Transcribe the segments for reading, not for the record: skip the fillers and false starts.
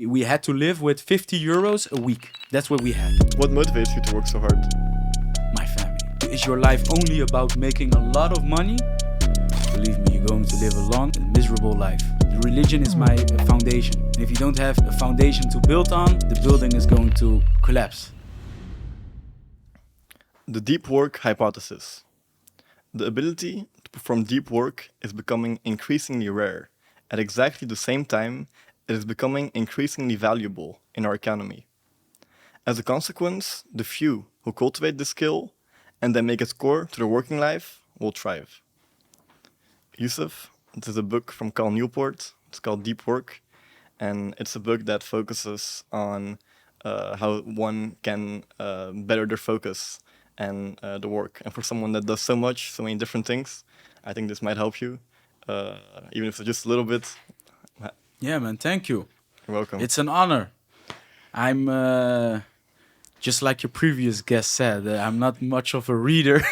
We had to live with 50 euros a week. That's what we had. What motivates you to work so hard? My family. Is your life only about making a lot of money? Believe me, you're going to live a long and miserable life. The religion is my foundation. And if you don't have a foundation to build on, the building is going to collapse. The deep work hypothesis. The ability to perform deep work is becoming increasingly rare. At exactly the same time, it is becoming increasingly valuable in our economy. As a consequence, the few who cultivate this skill and then make it core to their working life will thrive. Youssef, this is a book from Cal Newport. It's called Deep Work, and it's a book that focuses on how one can better their focus and the work. And for someone that does so many different things, I think this might help you, even if it's just a little bit. Yeah, man, thank you. You're welcome. It's an honor. I'm, just like your previous guest said, I'm not much of a reader,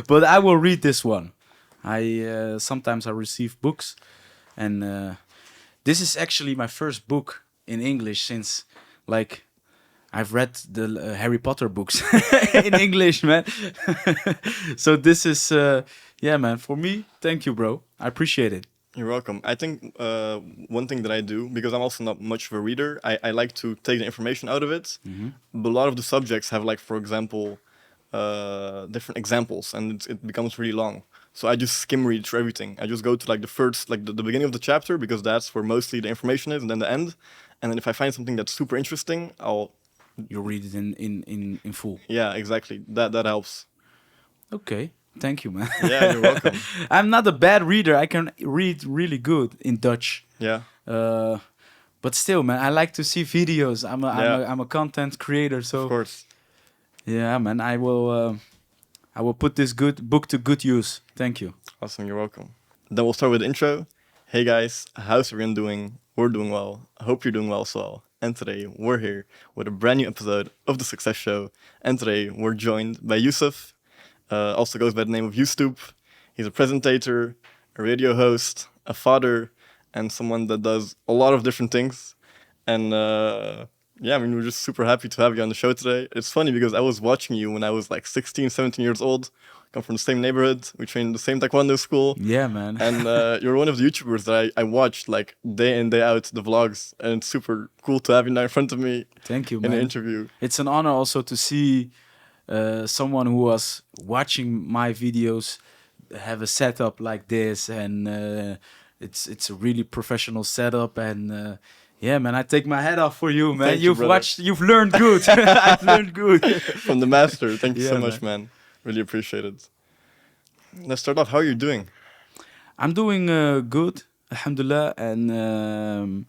but I will read this one. Sometimes I receive books, and this is actually my first book in English since, like, I've read the Harry Potter books in English, man. So this is, yeah, man, for me, thank you, bro. I appreciate it. You're welcome. I think one thing that I do, because I'm also not much of a reader, I like to take the information out of it. Mm-hmm. But a lot of the subjects have, like, for example, different examples, and it becomes really long. So I just skim read through everything. I just go to, like, the first, like, the beginning of the chapter, because that's where mostly the information is, and then the end. And then if I find something that's super interesting, You read it in full. yeah, exactly. That helps. Okay. Thank you, man. Yeah, you're welcome. I'm not a bad reader. I can read really good in Dutch. Yeah. But still, man, I like to see videos. I'm a content creator, so Of course. yeah, man. I will put this good book to good use. Thank you. Awesome, you're welcome. Then we'll start with the intro. Hey guys, how's everyone doing? We're doing well. I hope you're doing well as well. And today we're here with a brand new episode of The Success Show. And today we're joined by Youssef. Also goes by the name of YousToub. He's a presentator, a radio host, a father, and someone that does a lot of different things. And yeah, I mean, we're just super happy to have you on the show today. It's funny because I was watching you when I was like 16, 17 years old. Come from the same neighborhood. We trained in the same taekwondo school. Yeah, man. And you're one of the YouTubers that I watched like day in, day out, the vlogs. And it's super cool to have you now in front of me. Thank you, in man. an interview. It's an honor also to see someone who was watching my videos have a setup like this, and it's a really professional setup. And yeah, man, I take my hat off for you, man. Thank you, brother. You've learned good. I've learned good From the master. Thank you Yeah, so much, man. Really appreciate it. Let's start off. How are you doing? I'm doing good, alhamdulillah, and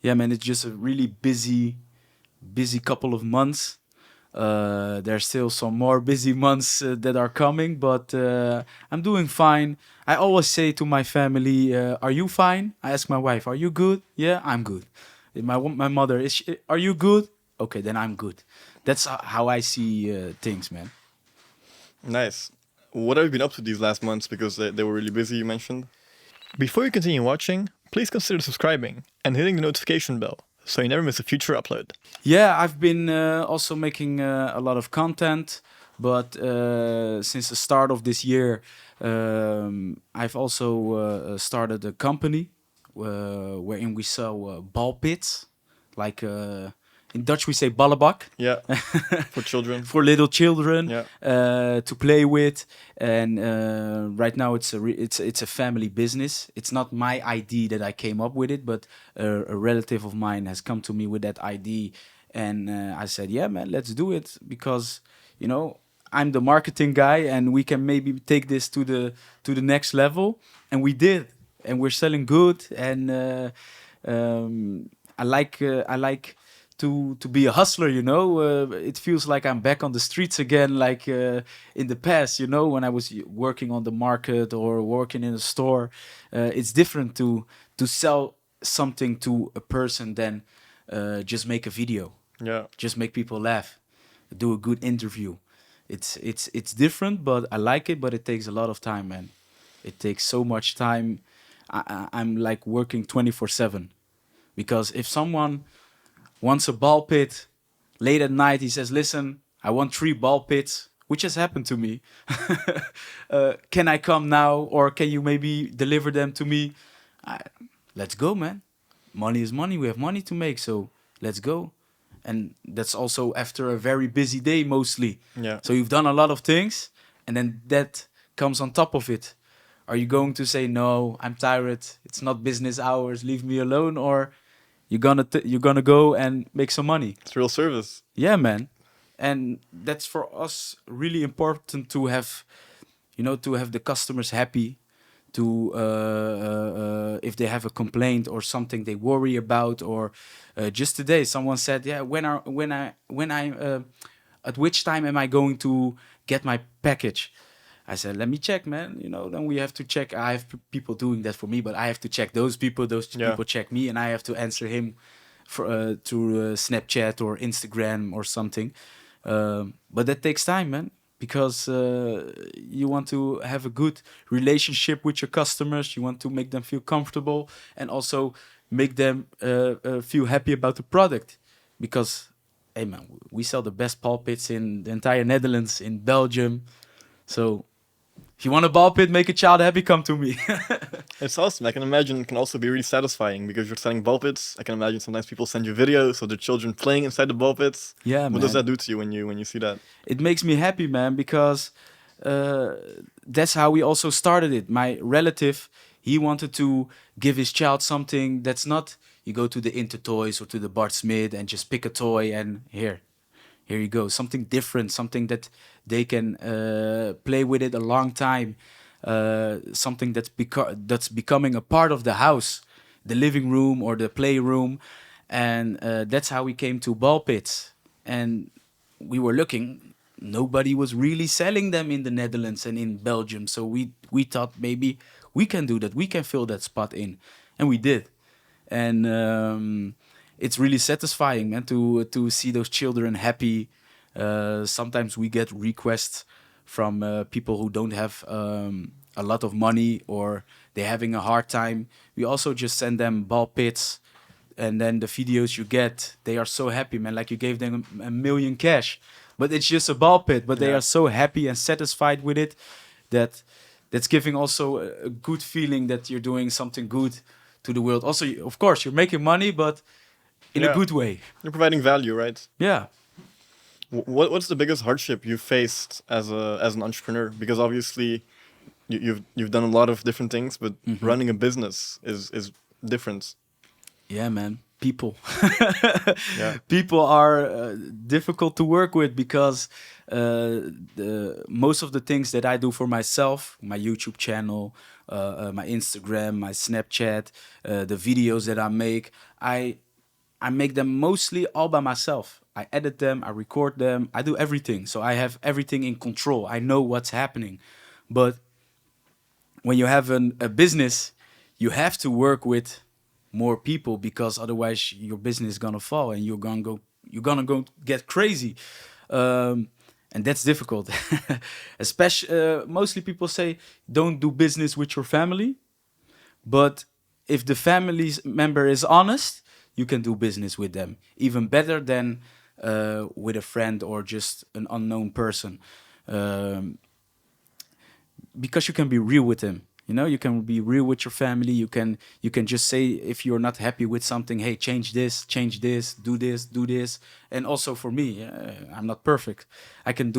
yeah, man, it's just a really busy couple of months. There's still some more busy months that are coming, but I'm doing fine. I always say to my family, "Are you fine?" I ask my wife, "Are you good?" "Yeah, I'm good." My mother is, "Are you good?" "Okay, then I'm good." That's how I see things, man. Nice. What have you been up to these last months? Because they were really busy, you mentioned. Before you continue watching, please consider subscribing and hitting the notification bell so you never miss a future upload. Yeah, I've been also making a lot of content, but since the start of this year, I've also started a company wherein we sell ball pits, like in Dutch we say ballenbak. Yeah, for children. For little children, Yeah. to play with, and right now it's a family business. It's not my idea that I came up with it, but a relative of mine has come to me with that idea, and I said, "Yeah, man, let's do it," because I'm the marketing guy, and we can maybe take this to the next level, and we did, and we're selling good, and I like to be a hustler, it feels like I'm back on the streets again, like in the past, when I was working on the market or working in a store. It's different to sell something to a person than just make a video, Yeah. just make people laugh, do a good interview. It's different, but I like it, but it takes a lot of time, man. It takes so much time. I'm like working 24/7. Because if someone wants a ball pit late at night, he says, "Listen, I want 3 ball pits," which has happened to me. Can I come now, or can you maybe deliver them to me? I, let's go, man. Money is money. We have money to make, so let's go. And that's also after a very busy day, mostly. Yeah. So you've done a lot of things, and then that comes on top of it. Are you going to say, "No, I'm tired. It's not business hours. Leave me alone," or you're gonna go and make some money? It's real service. Yeah, man. And that's for us really important to have, to have the customers happy. To if they have a complaint or something they worry about, or just today someone said, "Yeah, at which time am I going to get my package?" I said, "Let me check, man. Then we have to check. I have people doing that for me, but I have to check those people. Those Yeah. people check me, and I have to answer him through Snapchat or Instagram or something. But that takes time, man, because you want to have a good relationship with your customers. You want to make them feel comfortable, and also make them feel happy about the product. Because, hey, man, we sell the best pulpits in the entire Netherlands, in Belgium. So if you want a ball pit, make a child happy, come to me. It's awesome. I can imagine it can also be really satisfying because you're selling ball pits. I can imagine sometimes people send you videos of their children playing inside the ball pits. Yeah, What man. does that do to you when you see that? It makes me happy, man, because that's how we also started it. My relative, he wanted to give his child something that's not, you go to the Intertoys or to the Bart Smith and just pick a toy and here you go, something different, something that they can play with it a long time, something that's becoming a part of the house, the living room or the playroom. And that's how we came to ball pits. And we were looking, nobody was really selling them in the Netherlands and in Belgium. So we thought maybe we can do that, we can fill that spot in, and we did. And it's really satisfying, man, to see those children happy. Sometimes we get requests from people who don't have a lot of money, or they're having a hard time. We also just send them ball pits, and then the videos you get, they are so happy, man. Like you gave them a million cash, but it's just a ball pit. But they Yeah. are so happy and satisfied with it that's giving also a good feeling that you're doing something good to the world. Also, of course, you're making money, but in a Yeah. good way. You're providing value, right? Yeah. What's the biggest hardship you faced as an entrepreneur? Because obviously, you've done a lot of different things, but running a business is different. Yeah, man. People. Yeah. People are difficult to work with because most of the things that I do for myself, my YouTube channel, my Instagram, my Snapchat, the videos that I make them mostly all by myself. I edit them, I record them, I do everything. So I have everything in control. I know what's happening. But when you have a business, you have to work with more people, because otherwise your business is gonna fall and you're gonna go get crazy. And that's difficult. Especially mostly people say don't do business with your family, but if the family member is honest, you can do business with them even better than with a friend or just an unknown person. Um, because you can be real with them. You can be real with your family. You can just say, if you're not happy with something, hey, change this, do this, do this. And also for me, I'm not perfect. I can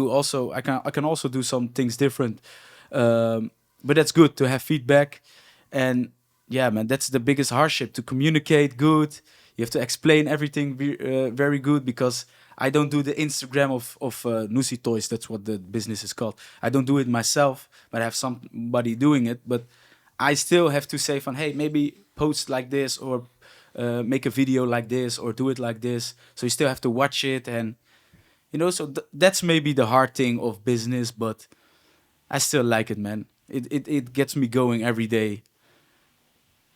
also do some things different. But that's good to have feedback. And yeah, man, that's the biggest hardship, to communicate good. You have to explain everything very good, because I don't do the Instagram of Nusi Toys. That's what the business is called. I don't do it myself, but I have somebody doing it. But I still have to say, hey, maybe post like this, or make a video like this, or do it like this. So you still have to watch it, and so that's maybe the hard thing of business. But I still like it, man. It gets me going every day.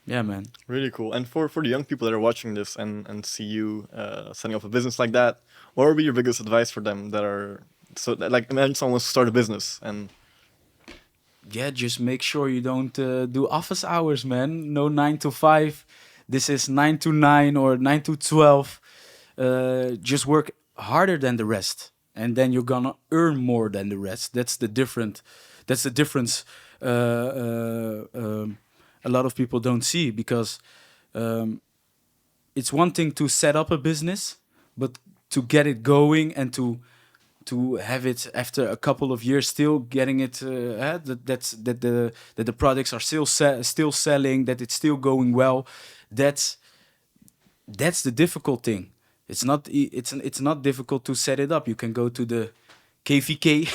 Yeah, man. Really cool. And for the young people that are watching this and see you setting up a business like that, what would be your biggest advice for them that are like, imagine someone wants to start a business and Yeah, just make sure you don't do office hours, man. No 9 to 5. this is 9 to 9 or 9 to 12. Just work harder than the rest, and then you're gonna earn more than the rest. That's the difference. A lot of people don't see, because it's one thing to set up a business, but to get it going and to have it after a couple of years still getting it that the products are still selling, that it's still going well. That's the difficult thing. It's not difficult to set it up. You can go to the KVK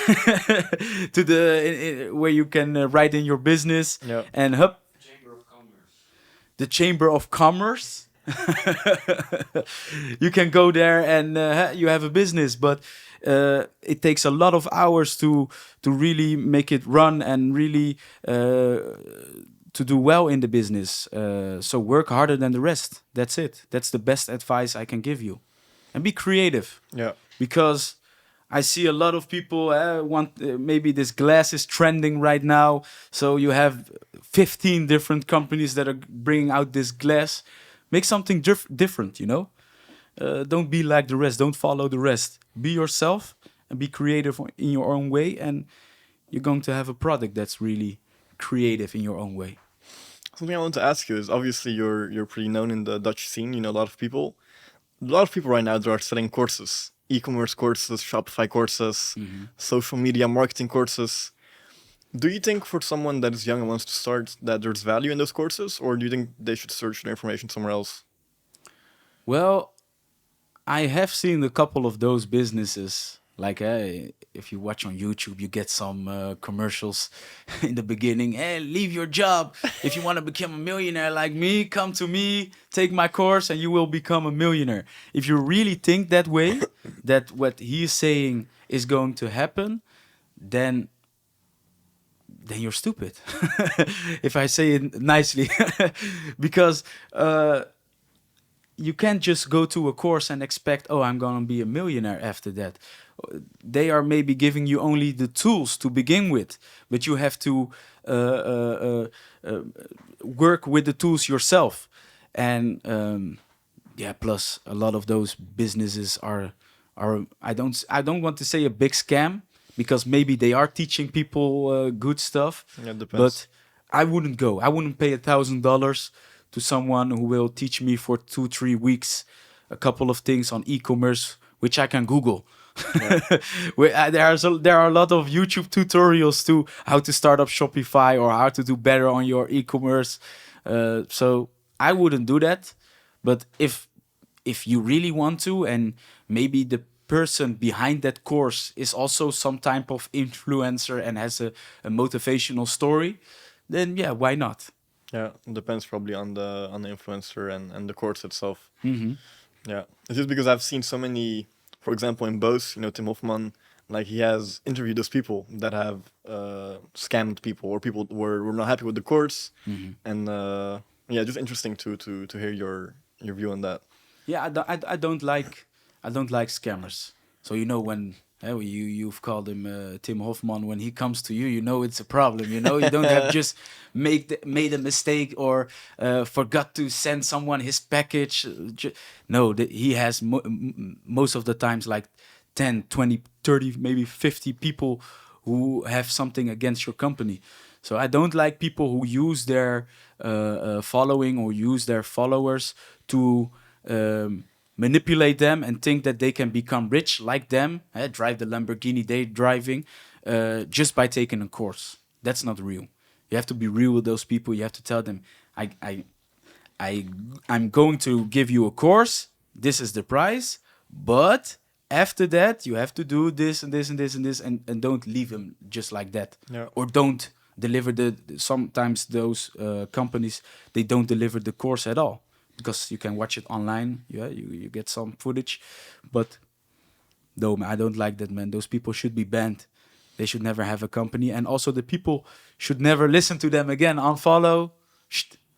to the where you can write in your business, Yeah. and the Chamber of Commerce. You can go there and you have a business, but it takes a lot of hours to really make it run and really to do well in the business. So work harder than the rest. That's it. That's the best advice I can give you. And be creative, Yeah. because I see a lot of people want maybe this glass is trending right now, so you have 15 different companies that are bringing out this glass. Make something different, you know. Don't be like the rest. Don't follow the rest. Be yourself and be creative in your own way, and you're going to have a product that's really creative in your own way. Something I want to ask you is, obviously you're pretty known in the Dutch scene. You know a lot of people. A lot of people right now, they are selling courses, e-commerce courses, Shopify courses, social media marketing courses. Do you think for someone that is young and wants to start, that there's value in those courses, or do you think they should search their information somewhere else? Well, I have seen a couple of those businesses. Like, if you watch on YouTube, you get some commercials in the beginning. Hey, leave your job. If you want to become a millionaire like me, come to me, take my course, and you will become a millionaire. If you really think that way, that what he is saying is going to happen, then you're stupid. If I say it nicely, because you can't just go to a course and expect, oh, I'm gonna be a millionaire after that. They are maybe giving you only the tools to begin with, but you have to work with the tools yourself. And yeah, plus a lot of those businesses are I don't want to say a big scam, because maybe they are teaching people good stuff. Yeah, it depends. But I wouldn't go. I wouldn't pay $1,000 to someone who will teach me for 2-3 weeks a couple of things on e-commerce, which I can Google. There are a lot of YouTube tutorials to how to start up Shopify or how to do better on your e-commerce. So I wouldn't do that. But if you really want to, and maybe the person behind that course is also some type of influencer and has a motivational story, then yeah, why not? Yeah, it depends probably on the influencer and the course itself. Mm-hmm. Yeah, it's just because I've seen so many, for example, in Bose, Tim Hofman, like he has interviewed those people that have scammed people, or people were not happy with the course, and yeah, just interesting to hear your view on that. Yeah, I don't like scammers. So when you've called him Tim Hofman, when he comes to you, it's a problem. You don't have just made a mistake or forgot to send someone his package. No, he has most of the times like 10, 20, 30, maybe 50 people who have something against your company. So I don't like people who use their following or use their followers to manipulate them and think that they can become rich like them, drive the Lamborghini they're driving, just by taking a course. That's not real. You have to be real with those people. You have to tell them, I'm going to give you a course. This is the price, but after that, you have to do this and this and this and this, and don't leave them just like that. Yeah. Or don't deliver sometimes those companies, they don't deliver the course at all, because you can watch it online. Yeah, you get some footage, but no, man, I don't like that, man. Those people should be banned. They should never have a company, and also the people should never listen to them again. Unfollow,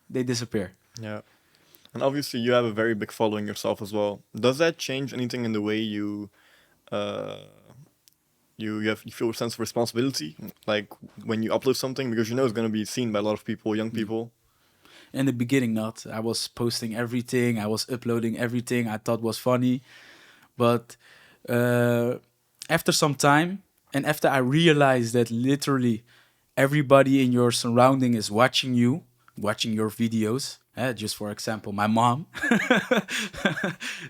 they disappear. Yeah. And obviously you have a very big following yourself as well. Does that change anything in the way you you feel a sense of responsibility, like when you upload something, because it's going to be seen by a lot of people, young people? In the beginning, not. I was posting everything. I was uploading everything I thought was funny. But uh, after some time, and after I realized that literally everybody in your surrounding is watching you, watching your videos. Just for example, my mom.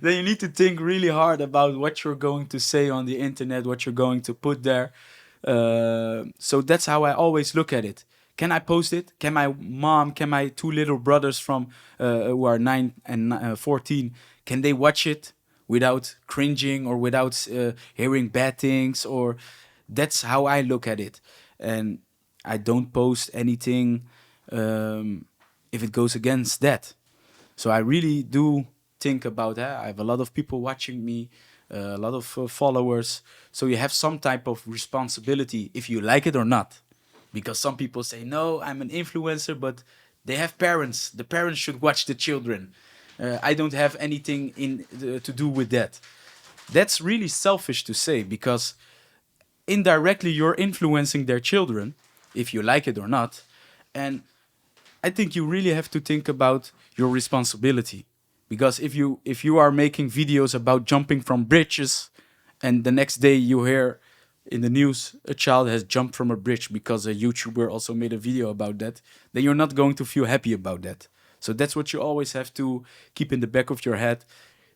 Then you need to think really hard about what you're going to say on the internet, what you're going to put there. So that's how I always look at it. Can I post it? Can my mom, can my two little brothers from who are 9 and 14, can they watch it without cringing or without hearing bad things? Or that's how I look at it, and I don't post anything if it goes against that. So I really do think about that. I have a lot of people watching me, a lot of followers. So you have some type of responsibility if you like it or not. Because some people say, no, I'm an influencer, but they have parents. The parents should watch the children. I don't have anything to do with that. That's really selfish to say, because indirectly you're influencing their children, if you like it or not. And I think you really have to think about your responsibility, because if you are making videos about jumping from bridges, and the next day you hear in the news a child has jumped from a bridge because a YouTuber also made a video about that, then you're not going to feel happy about that. So that's what you always have to keep in the back of your head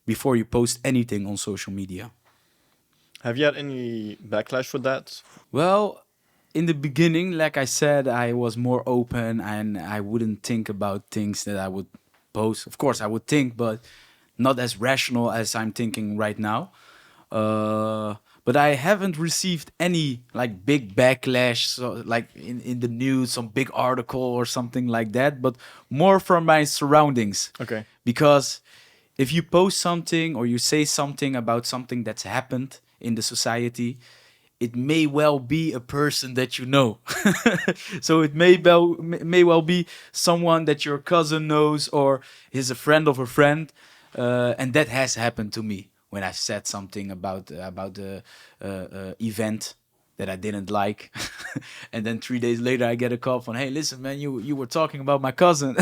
before you post anything on social media. Have you had any backlash with that? Well, in the beginning, like I said, I was more open and I wouldn't think about things that I would post. Of course, I would think, but not as rational as I'm thinking right now. But I haven't received any like big backlash, so like in the news, some big article or something like that, but more from my surroundings. Okay. Because if you post something or you say something about something that's happened in the society, it may well be a person that you know. So it may well be someone that your cousin knows or is a friend of a friend, and that has happened to me when I said something about the event that I didn't like, and then 3 days later I get a call from, hey, listen, man, you were talking about my cousin,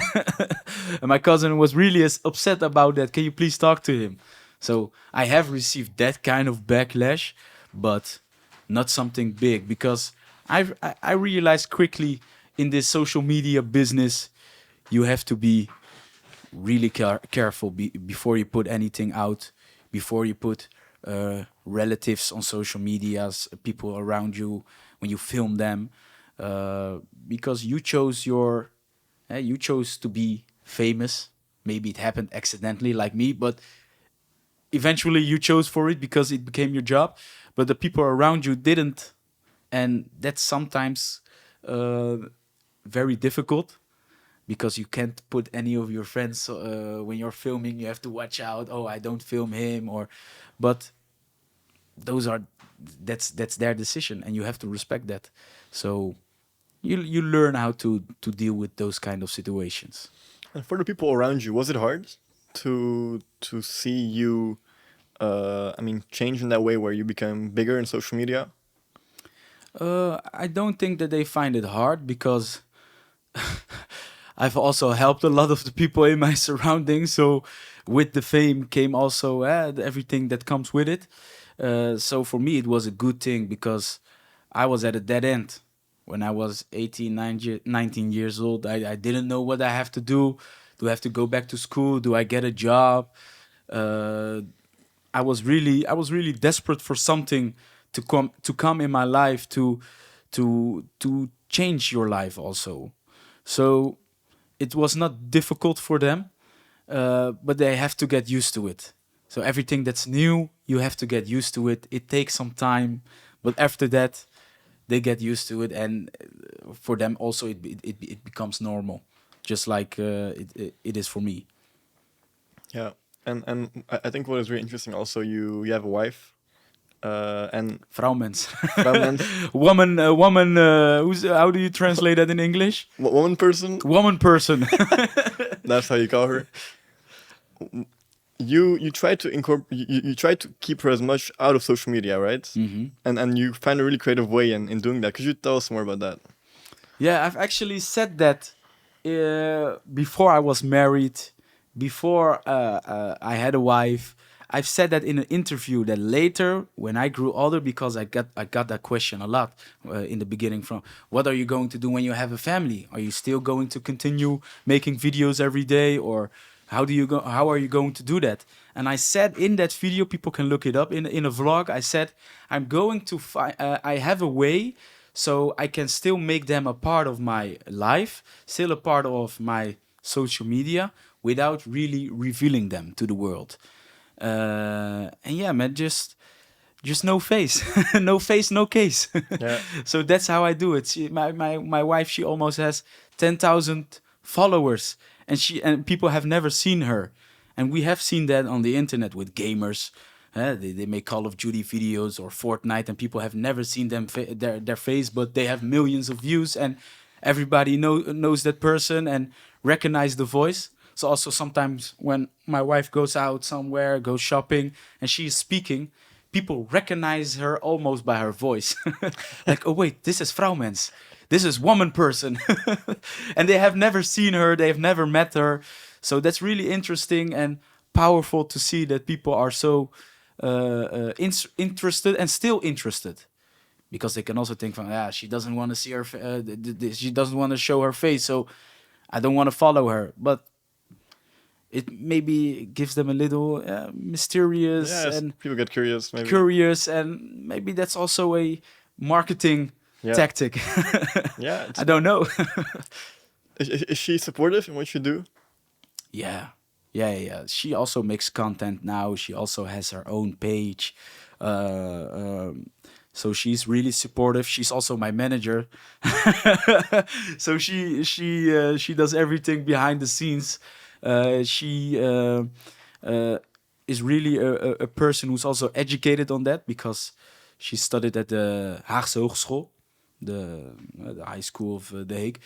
and my cousin was really upset about that. Can you please talk to him? So I have received that kind of backlash, but not something big, because I realized quickly in this social media business, you have to be really careful before you put anything out, before you put relatives on social medias, people around you, when you film them, because you chose to be famous. Maybe it happened accidentally, like me, but eventually you chose for it because it became your job. But the people around you didn't, and that's sometimes very difficult, because you can't put any of your friends when you're filming. You have to watch out. Oh, I don't film him, but that's their decision, and you have to respect that. So you learn how to deal with those kind of situations. And for the people around you, was it hard to see you, change in that way where you become bigger in social media? I don't think that they find it hard, because I've also helped a lot of the people in my surroundings. So with the fame came also everything that comes with it. So for me, it was a good thing, because I was at a dead end when I was 18, 19 years old. I didn't know what I have to do. Do I have to go back to school? Do I get a job? I was really desperate for something to come in my life to change your life also. So it was not difficult for them, but they have to get used to it. So everything that's new, you have to get used to it. It takes some time, but after that, they get used to it, and for them also it becomes normal, just like it is for me. Yeah. And I think what is really interesting also, you have a wife, and Vrouwmens. vrouwmens, Woman. How do you translate that in English? woman person. Woman person. That's how you call her. You try to you try to keep her as much out of social media, right? Hmm. And you find a really creative way in doing that. Could you tell us more about that? Yeah, I've actually said that before I was married, before I had a wife. I've said that in an interview that later, when I grew older, because I got that question a lot in the beginning from what are you going to do when you have a family? Are you still going to continue making videos every day, or how are you going to do that? And I said in that video, people can look it up in a vlog. I said I'm going to find. I have a way so I can still make them a part of my life, still a part of my social media, without really revealing them to the world. And yeah, man, just no face, no face, no case. Yeah. So that's how I do it. My wife, she almost has 10,000 followers, and people have never seen her, and we have seen that on the internet with gamers. They make Call of Duty videos or Fortnite, and people have never seen their face, but they have millions of views, and everybody knows that person and recognize the voice. So also sometimes when my wife goes out somewhere, goes shopping, and she is speaking, people recognize her almost by her voice. Like, oh wait, this is Vrouwmens. This is woman person. And they have never seen her, they have never met her. So that's really interesting and powerful to see that people are so interested and still interested. Because they can also think from, she doesn't want to see her, she doesn't want to show her face, so I don't want to follow her. But it maybe gives them a little mysterious, Yes, and people get curious, maybe. curious, and maybe that's also a marketing tactic. Yeah. I don't know. Is she supportive in what you do? Yeah. She also makes content now. She also has her own page. So she's really supportive. She's also my manager. So she does everything behind the scenes. She is really a person who's also educated on that, because she studied at the Haagse Hogeschool, the high school of The Hague,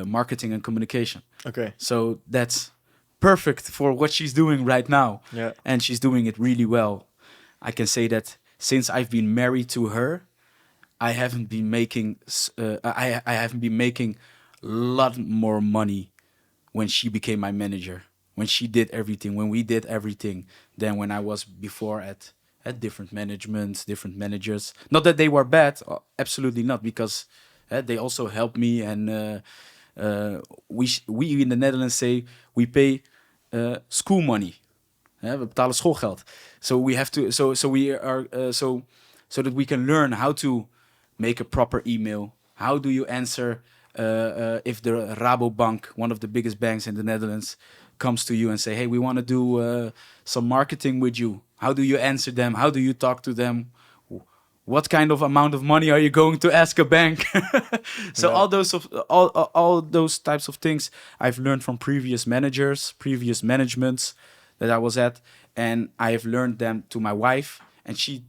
marketing and communication. Okay. So that's perfect for what she's doing right now. Yeah. And she's doing it really well. I can say that since I've been married to her, I haven't been making I haven't been making a lot more money when she became my manager, when she did everything, when we did everything, than when I was before at different managements, different managers. Not that they were bad, absolutely not, because they also helped me, and we in the Netherlands say we pay school money. We betalen schoolgeld. So we have to, so we are, so that we can learn how to make a proper email. How do you answer if the Rabobank, one of the biggest banks in the Netherlands, comes to you and say, hey, we want to do some marketing with you. How do you answer them? How do you talk to them? What kind of amount of money are you going to ask a bank? So all those types of things I've learned from previous managers, previous managements that I was at, and I have learned them to my wife, and she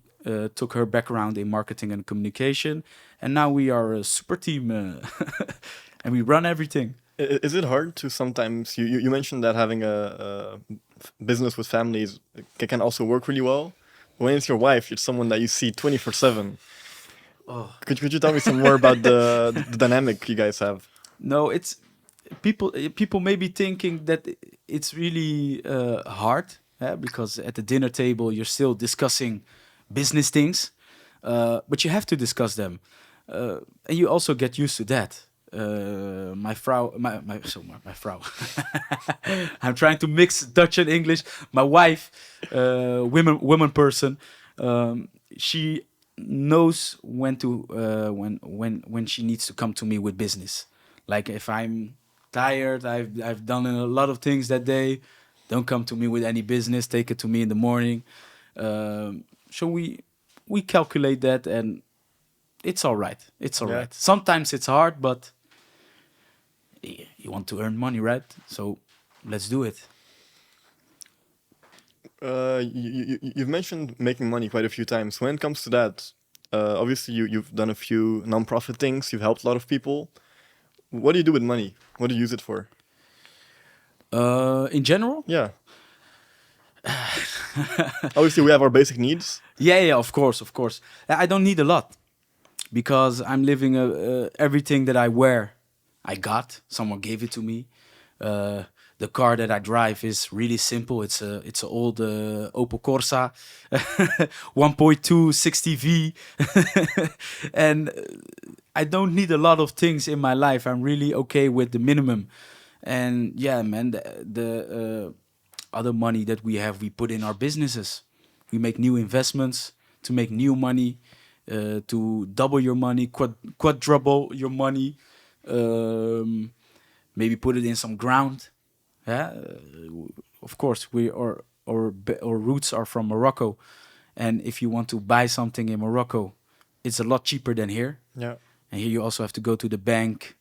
took her background in marketing and communication, and now we are a super team, and we run everything. Is it hard to sometimes, you mentioned that having a business with families can also work really well. When it's your wife, it's someone that you see 24/7. Oh. Could you tell me some more about the dynamic you guys have? No, it's people may be thinking that it's really hard, because at the dinner table you're still discussing business things, but you have to discuss them, and you also get used to that. My vrouw. I'm trying to mix Dutch and English. My wife, woman person, she knows when to when she needs to come to me with business. Like if I'm tired, I've done a lot of things that day. Don't come to me with any business. Take it to me in the morning. So we calculate that, and it's all right. It's all right. Sometimes it's hard, but you want to earn money, right? So let's do it. You've mentioned making money quite a few times. When it comes to that, obviously you've done a few non-profit things. You've helped a lot of people. What do you do with money? What do you use it for? In general? Yeah. Obviously, we have our basic needs. Yeah, of course. I don't need a lot, because I'm living everything that I wear. I got. Someone gave it to me. Uh, the car that I drive is really simple. It's an old Opel Corsa, 1.2 60V, and I don't need a lot of things in my life. I'm really okay with the minimum. And yeah, man, the other money that we have, we put in our businesses. We make new investments to make new money, to double your money, quadruple your money. Maybe put it in some ground. Yeah, of course, our roots are from Morocco, and if you want to buy something in Morocco, it's a lot cheaper than here. Yeah. And here you also have to go to the bank.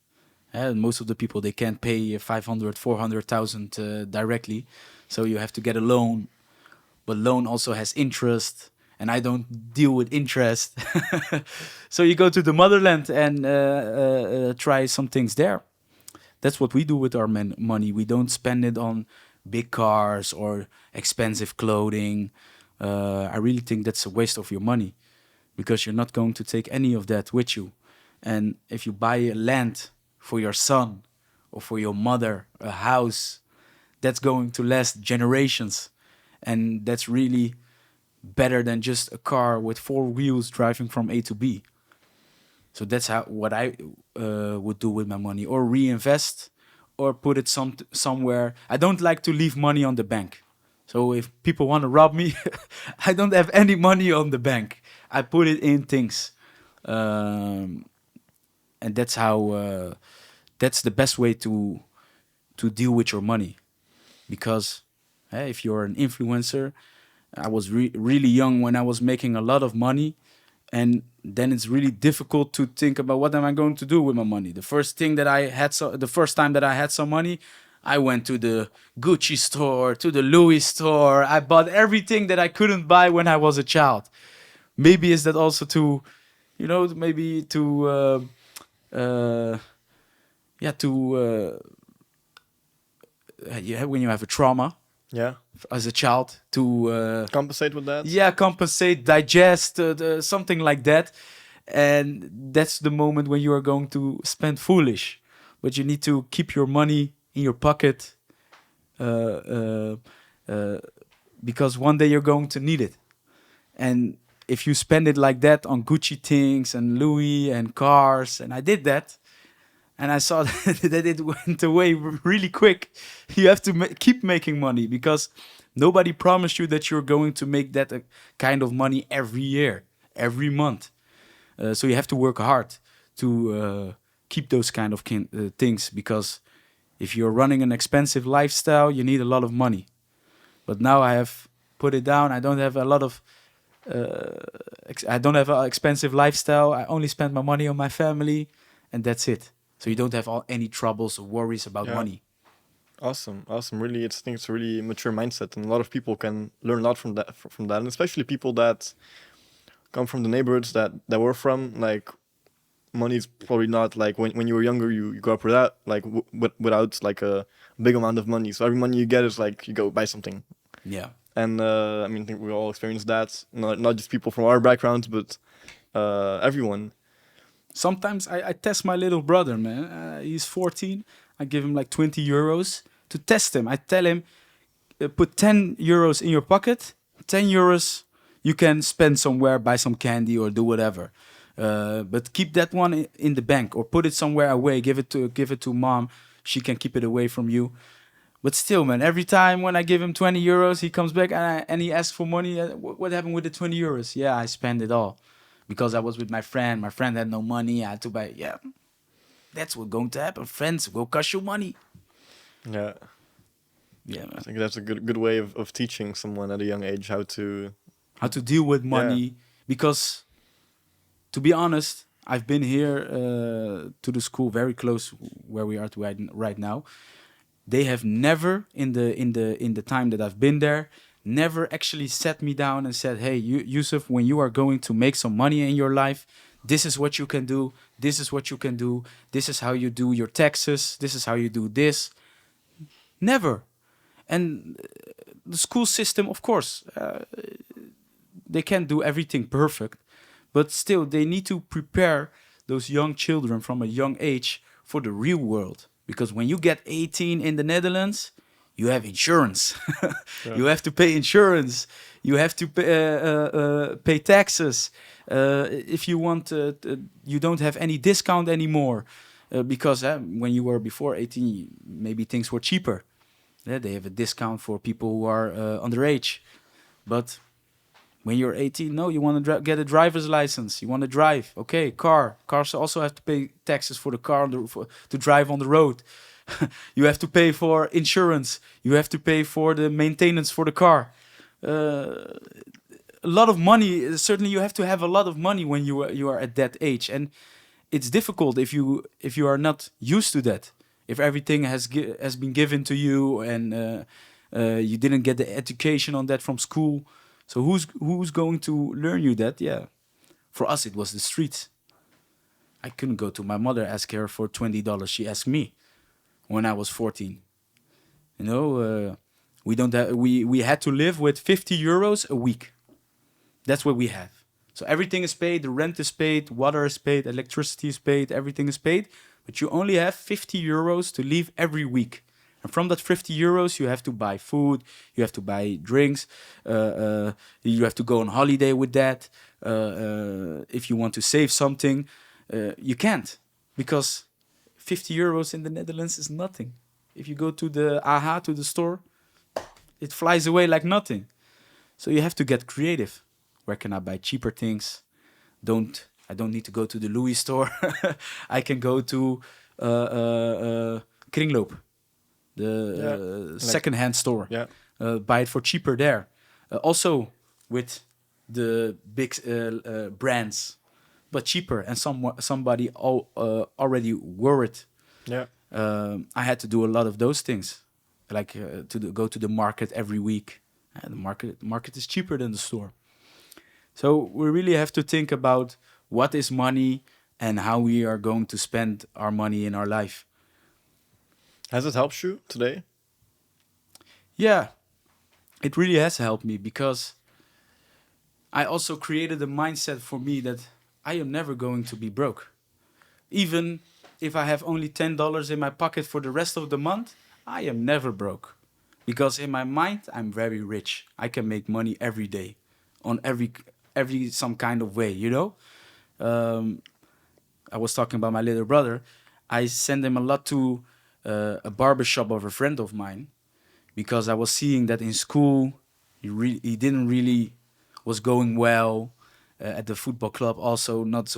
Most of the people, they can't pay 500, 400,000 directly, so you have to get a loan. But loan also has interest, and I don't deal with interest. So you go to the motherland and try some things there. That's what we do with our money. We don't spend it on big cars or expensive clothing. I really think that's a waste of your money, because you're not going to take any of that with you. And if you buy a land for your son or for your mother, a house, that's going to last generations. And that's really better than just a car with four wheels driving from A to B. So that's what I would do with my money, or reinvest, or put it somewhere. I don't like to leave money on the bank. So if people want to rob me, I don't have any money on the bank. I put it in things, and that's how. That's the best way to deal with your money, because if you're an influencer, I was really young when I was making a lot of money. And then it's really difficult to think about what am I going to do with my money. The first time that I had some money, I went to the Gucci store, to the Louis store. I bought everything that I couldn't buy when I was a child. Maybe is that also to, maybe to, when you have a trauma. Yeah. As a child, to Compensate with that? Yeah, compensate, digest, something like that. And that's the moment when you are going to spend foolish. But you need to keep your money in your pocket, because one day you're going to need it. And if you spend it like that on Gucci things and Louis and cars, and I did that, and I saw that it went away really quick. You have to keep making money, because nobody promised you that you're going to make that kind of money every year, every month. So you have to work hard to keep those kind of things, because if you're running an expensive lifestyle, you need a lot of money. But now I have put it down. I don't have a lot of. I don't have an expensive lifestyle. I only spend my money on my family, and that's it. So you don't have any troubles or worries about money. Awesome. Really, I think it's a really mature mindset, and a lot of people can learn a lot from that. And especially people that come from the neighborhoods that we're from. Like, money is probably not like when you were younger, you grew up without without like a big amount of money. So every money you get is like you go buy something. Yeah. And I think we all experience that. Not just people from our backgrounds, but everyone. Sometimes I test my little brother, man. He's 14. I give him like 20 euros to test him. I tell him, put 10 euros in your pocket. 10 euros you can spend somewhere, buy some candy or do whatever. But keep that one in the bank, or put it somewhere away. Give it to mom. She can keep it away from you. But still, man, every time when I give him 20 euros, he comes back and he asks for money. What happened with the 20 euros? Yeah, I spend it all. Because I was with my friend. My friend had no money. I had to buy. Yeah, that's what's going to happen. Friends will cost you money. Yeah. Yeah, man. I think that's a good way of teaching someone at a young age how to deal with money. Because, to be honest, I've been here to the school very close where we are to right now. They have never in the time that I've been there, never actually sat me down and said, hey, Youssef, when you are going to make some money in your life, this is what you can do. This is what you can do. This is how you do your taxes. This is how you do this. Never. And the school system, of course, they can't do everything perfect, but still they need to prepare those young children from a young age for the real world. Because when you get 18 in the Netherlands, you have insurance. Yeah. You have to pay insurance. You have to pay taxes. If you want, you don't have any discount anymore. Because when you were before 18, maybe things were cheaper. Yeah, they have a discount for people who are underage. But when you're 18, no, you want to get a driver's license. You want to drive. Okay, car. Cars also have to pay taxes for the car to drive on the road. You have to pay for insurance. You have to pay for the maintenance for the car. A lot of money. Certainly, you have to have a lot of money when you are at that age, and it's difficult if you are not used to that. If everything has been given to you and you didn't get the education on that from school, so who's going to learn you that? Yeah, for us it was the streets. I couldn't go to my mother ask her for $20. She asked me when I was 14. You know, we had to live with 50 euros a week. That's what we have. So everything is paid, the rent is paid, water is paid, electricity is paid, everything is paid. But you only have 50 euros to leave every week. And from that 50 euros, you have to buy food, you have to buy drinks, you have to go on holiday with that. If you want to save something, you can't. Because 50 euros in the Netherlands is nothing. If you go to the AHA, to the store, it flies away like nothing. So you have to get creative. Where can I buy cheaper things? I don't need to go to the Louis store. I can go to Kringloop, the second-hand store. Yeah. Buy it for cheaper there. Also with the big brands, but cheaper, and somebody already wore it. Yeah. I had to do a lot of those things, like go to the market every week. The market is cheaper than the store. So we really have to think about what is money and how we are going to spend our money in our life. Has it helped you today? Yeah, it really has helped me, because I also created a mindset for me that I am never going to be broke. Even if I have only $10 in my pocket for the rest of the month, I am never broke. Because in my mind, I'm very rich. I can make money every day on every some kind of way, you know? I was talking about my little brother. I send him a lot to a barbershop of a friend of mine, because I was seeing that in school he didn't really was going well. At the football club also not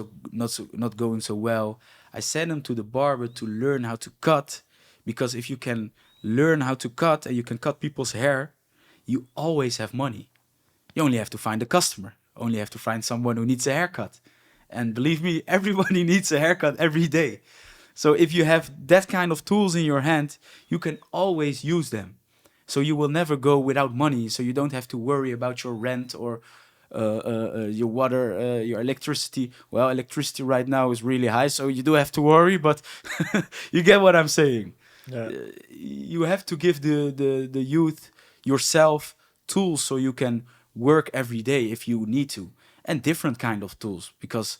going so well. I sent him to the barber to learn how to cut, because if you can learn how to cut and you can cut people's hair, you always have money. You only have to find a customer. Only have to find someone who needs a haircut. And believe me, everybody needs a haircut every day. So if you have that kind of tools in your hand, you can always use them. So you will never go without money. So you don't have to worry about your rent or your water, your electricity. Well, electricity right now is really high, so you do have to worry, but you get what I'm saying. Yeah. You have to give the youth yourself tools so you can work every day if you need to, and different kind of tools, because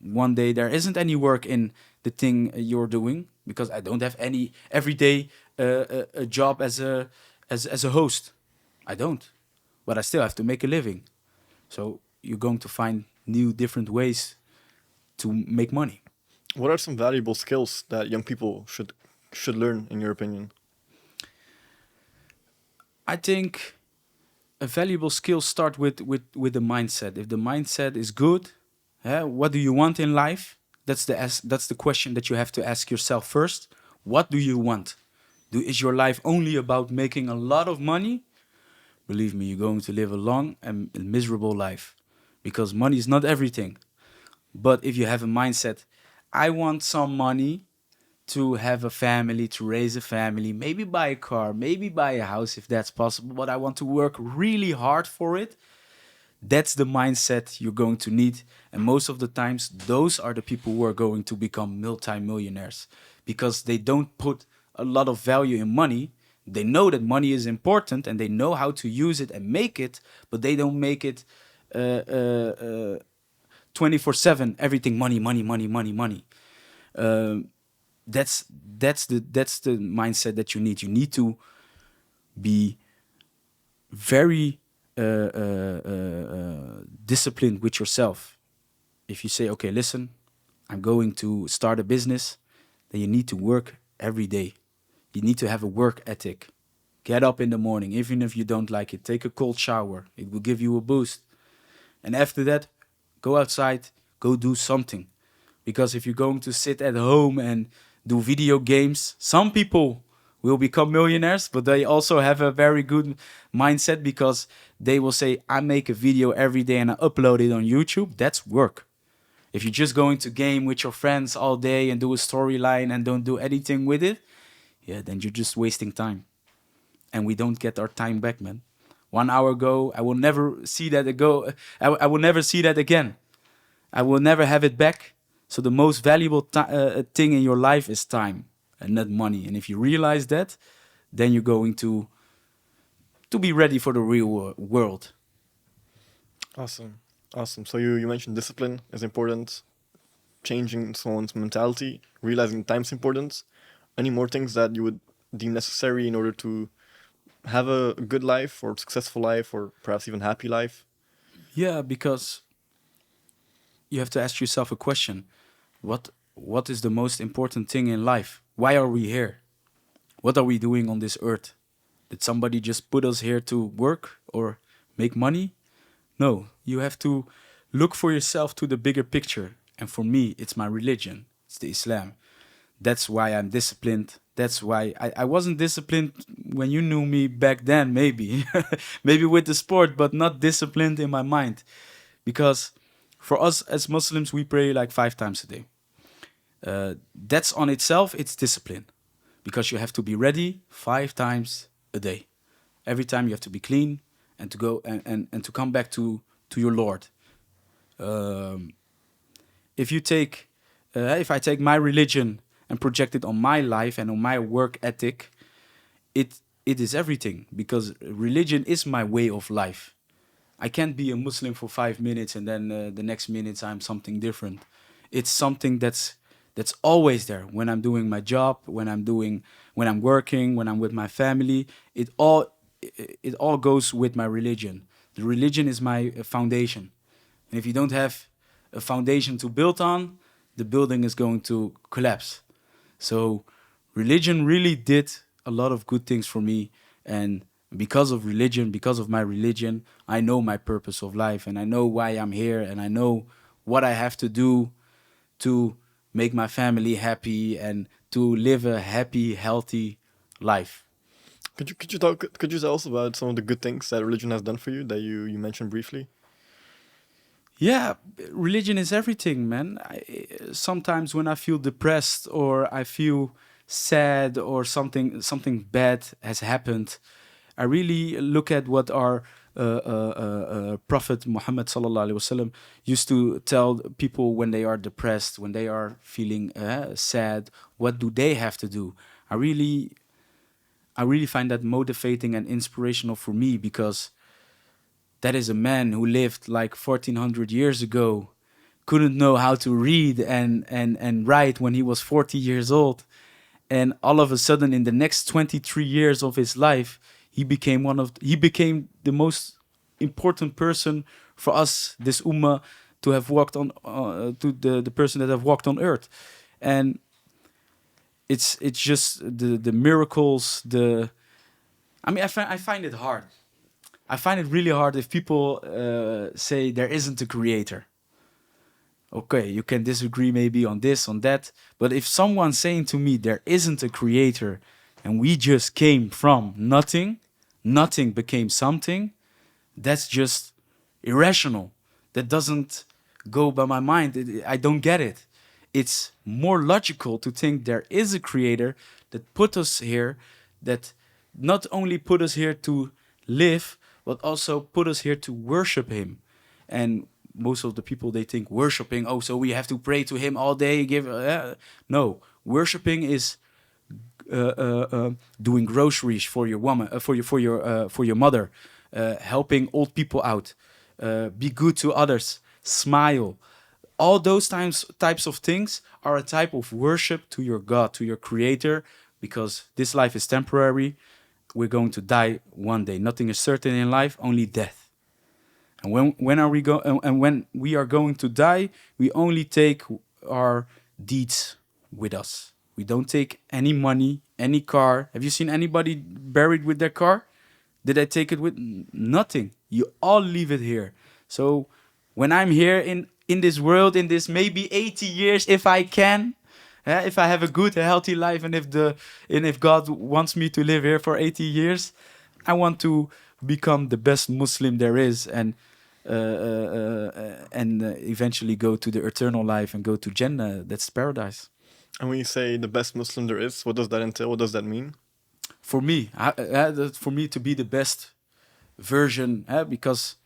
one day there isn't any work in the thing you're doing, because I don't have any every day a job as a host. I don't, but I still have to make a living. So you're going to find new different ways to make money. What are some valuable skills that young people should learn, in your opinion? I think a valuable skill start with the mindset. If the mindset is good, what do you want in life? That's the question that you have to ask yourself first. What do you want? Is your life only about making a lot of money? Believe me, you're going to live a long and miserable life, because money is not everything. But if you have a mindset, I want some money to have a family, to raise a family, maybe buy a car, maybe buy a house if that's possible, but I want to work really hard for it. That's the mindset you're going to need. And most of the times, those are the people who are going to become multimillionaires, because they don't put a lot of value in money. They know that money is important and they know how to use it and make it, but they don't make it 24/7, everything money, money, money, money, money. that's that's the mindset that you need. You need to be very disciplined with yourself. If you say, okay, listen, I'm going to start a business, then you need to work every day. You need to have a work ethic. Get up in the morning, even if you don't like it. Take a cold shower. It will give you a boost. And after that, go outside, go do something. Because if you're going to sit at home and do video games, some people will become millionaires, but they also have a very good mindset because they will say, I make a video every day and I upload it on YouTube. That's work. If you're just going to game with your friends all day and do a storyline and don't do anything with it, yeah, then you're just wasting time. And we don't get our time back, man. 1 hour ago, I will never see that ago. I will never see that again. I will never have it back. So the most valuable thing in your life is time and not money. And if you realize that, then you're going to be ready for the real world. Awesome. Awesome. So you mentioned discipline is important, changing someone's mentality, realizing time's important. Any more things that you would deem necessary in order to have a good life or successful life or perhaps even happy life? Yeah, because you have to ask yourself a question. What is the most important thing in life? Why are we here? What are we doing on this earth? Did somebody just put us here to work or make money? No, you have to look for yourself to the bigger picture. And for me, it's my religion. It's the Islam. That's why I'm disciplined. That's why I wasn't disciplined when you knew me back then, maybe. Maybe with the sport, but not disciplined in my mind. Because for us as Muslims, we pray like 5 times a day. That's on itself, it's discipline. Because you have to be ready 5 times a day. Every time you have to be clean and to go and to come back to your Lord. If I take my religion and project it on my life and on my work ethic, it is everything, because religion is my way of life. I can't be a Muslim for 5 minutes and then the next minutes I'm something different. It's something that's always there when I'm doing my job, when I'm working, when I'm with my family. It all goes with my religion. The religion is my foundation. And if you don't have a foundation to build on, the building is going to collapse. So religion really did a lot of good things for me. And because of religion, because of my religion, I know my purpose of life and I know why I'm here and I know what I have to do to make my family happy and to live a happy, healthy life. Could you tell us about some of the good things that religion has done for you that you mentioned briefly? Yeah, religion is everything, man. Sometimes when I feel depressed or I feel sad or something bad has happened, I really look at what our Prophet Muhammad sallallahu alaihi wasallam used to tell people when they are depressed, when they are feeling sad. What do they have to do? I really find that motivating and inspirational for me, because that is a man who lived like 1400 years ago, couldn't know how to read and write when he was 40 years old. And all of a sudden, in the next 23 years of his life, he became the most important person for us, this ummah, to have walked on, to the person that have walked on earth. And it's just the miracles. I find it hard. I find it really hard if people say there isn't a creator. Okay, you can disagree maybe on this, on that, but if someone's saying to me there isn't a creator and we just came from nothing, nothing became something, that's just irrational. That doesn't go by my mind. I don't get it. It's more logical to think there is a creator that put us here, that not only put us here to live, but also put us here to worship him. And most of the people, they think worshiping, oh, so we have to pray to him all day, no, worshiping is doing groceries for your woman, for your mother, helping old people out, be good to others, smile. all those types of things are a type of worship to your God, to your creator, because this life is temporary. We're going to die one day. Nothing is certain in life, only death. And when we are going to die, we only take our deeds with us. We don't take any money, any car. Have you seen anybody buried with their car? Did I take it with nothing? You all leave it here. So when I'm here in this world, in this maybe 80 years, if I can, if I have a good, healthy life, and if God wants me to live here for 80 years, I want to become the best Muslim there is, and eventually go to the eternal life and go to Jannah. That's paradise. And when you say the best Muslim there is, what does that entail? What does that mean? For me, for me to be the best version, because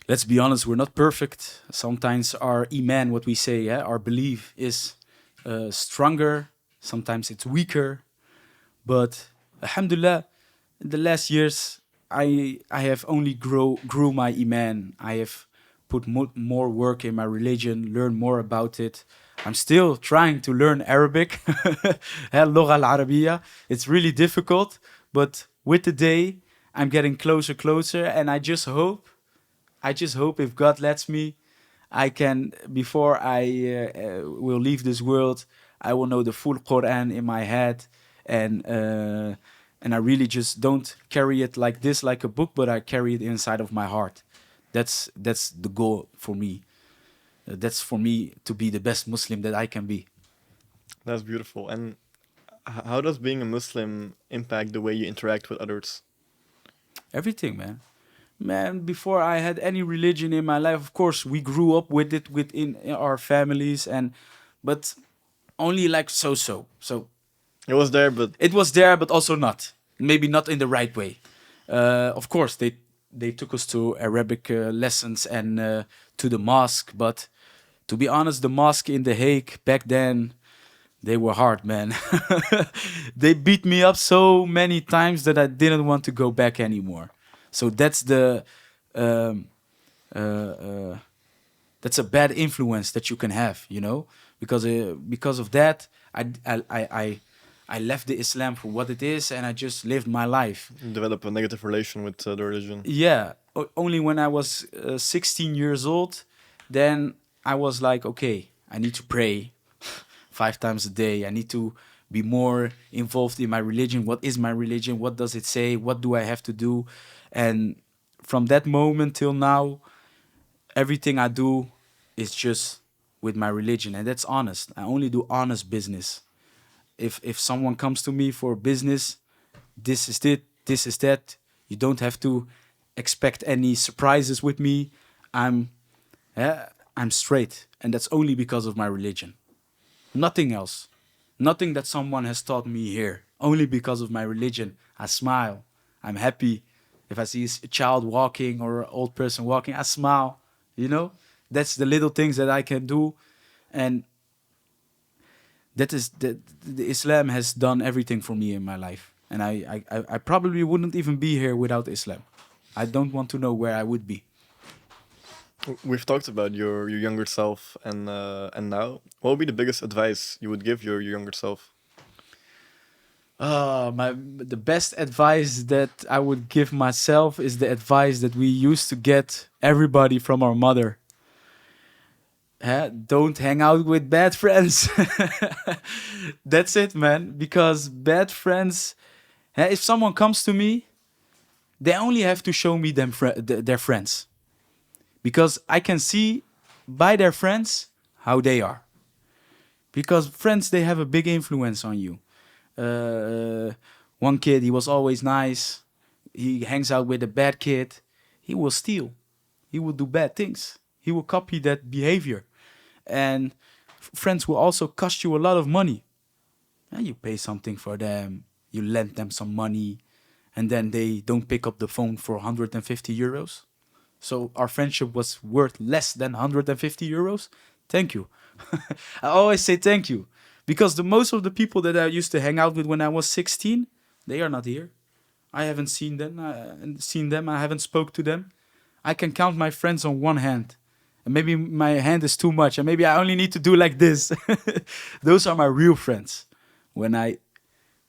let's be honest, we're not perfect. Sometimes our iman, what we say, our belief is stronger. Sometimes it's weaker. But alhamdulillah, in the last years, I have only grew my iman. I have put more work in my religion, learn more about it. I'm still trying to learn Arabic, اللغة العربية. It's really difficult, but with the day, I'm getting closer, and I just hope if God lets me, I can, before I will leave this world, I will know the full Quran in my head, and I really just don't carry it like this, like a book, but I carry it inside of my heart. That's the goal for me. That's for me to be the best Muslim that I can be. That's beautiful. And how does being a Muslim impact the way you interact with others? Everything, man. Man, before I had any religion in my life, of course, we grew up with it within our families, but only like so. So It was there, but it was there, but also not. Maybe not in the right way. Of course, they took us to Arabic lessons and to the mosque, but to be honest, the mosque in The Hague back then, they were hard, man. They beat me up so many times that I didn't want to go back anymore. So that's um, that's a bad influence that you can have, because of that, I left the Islam for what it is, and I just lived my life. develop a negative relation with the religion. Yeah, only when I was 16 years old, then I was like, okay, I need to pray 5 times a day. I need to be more involved in my religion. What is my religion? What does it say? What do I have to do? And from that moment till now, everything I do is just with my religion, and that's honest. I only do honest business. If someone comes to me for business, this is it, this is that. You don't have to expect any surprises with me. I'm straight, and that's only because of my religion. Nothing else. Nothing that someone has taught me here. Only because of my religion. I smile. I'm happy. If I see a child walking or an old person walking, I smile. That's the little things that I can do, and that is the Islam has done everything for me in my life, and I probably wouldn't even be here without Islam. I don't want to know where I would be. We've talked about your younger self and now. What would be the biggest advice you would give your younger self? The best advice that I would give myself is the advice that we used to get everybody from our mother. Don't hang out with bad friends. That's it, man. Because bad friends, if someone comes to me, they only have to show me their friends. Because I can see by their friends how they are. Because friends, they have a big influence on you. One kid, he was always nice. He hangs out with a bad kid. He will steal. He will do bad things. He will copy that behavior. And friends will also cost you a lot of money. And you pay something for them. You lend them some money. And then they don't pick up the phone for 150 euros. So our friendship was worth less than 150 euros. Thank you. I always say thank you. Because most of the people that I used to hang out with when I was 16, they are not here. I haven't seen them. I haven't spoke to them. I can count my friends on one hand. and maybe my hand is too much, and maybe I only need to do like this. Those are my real friends. When I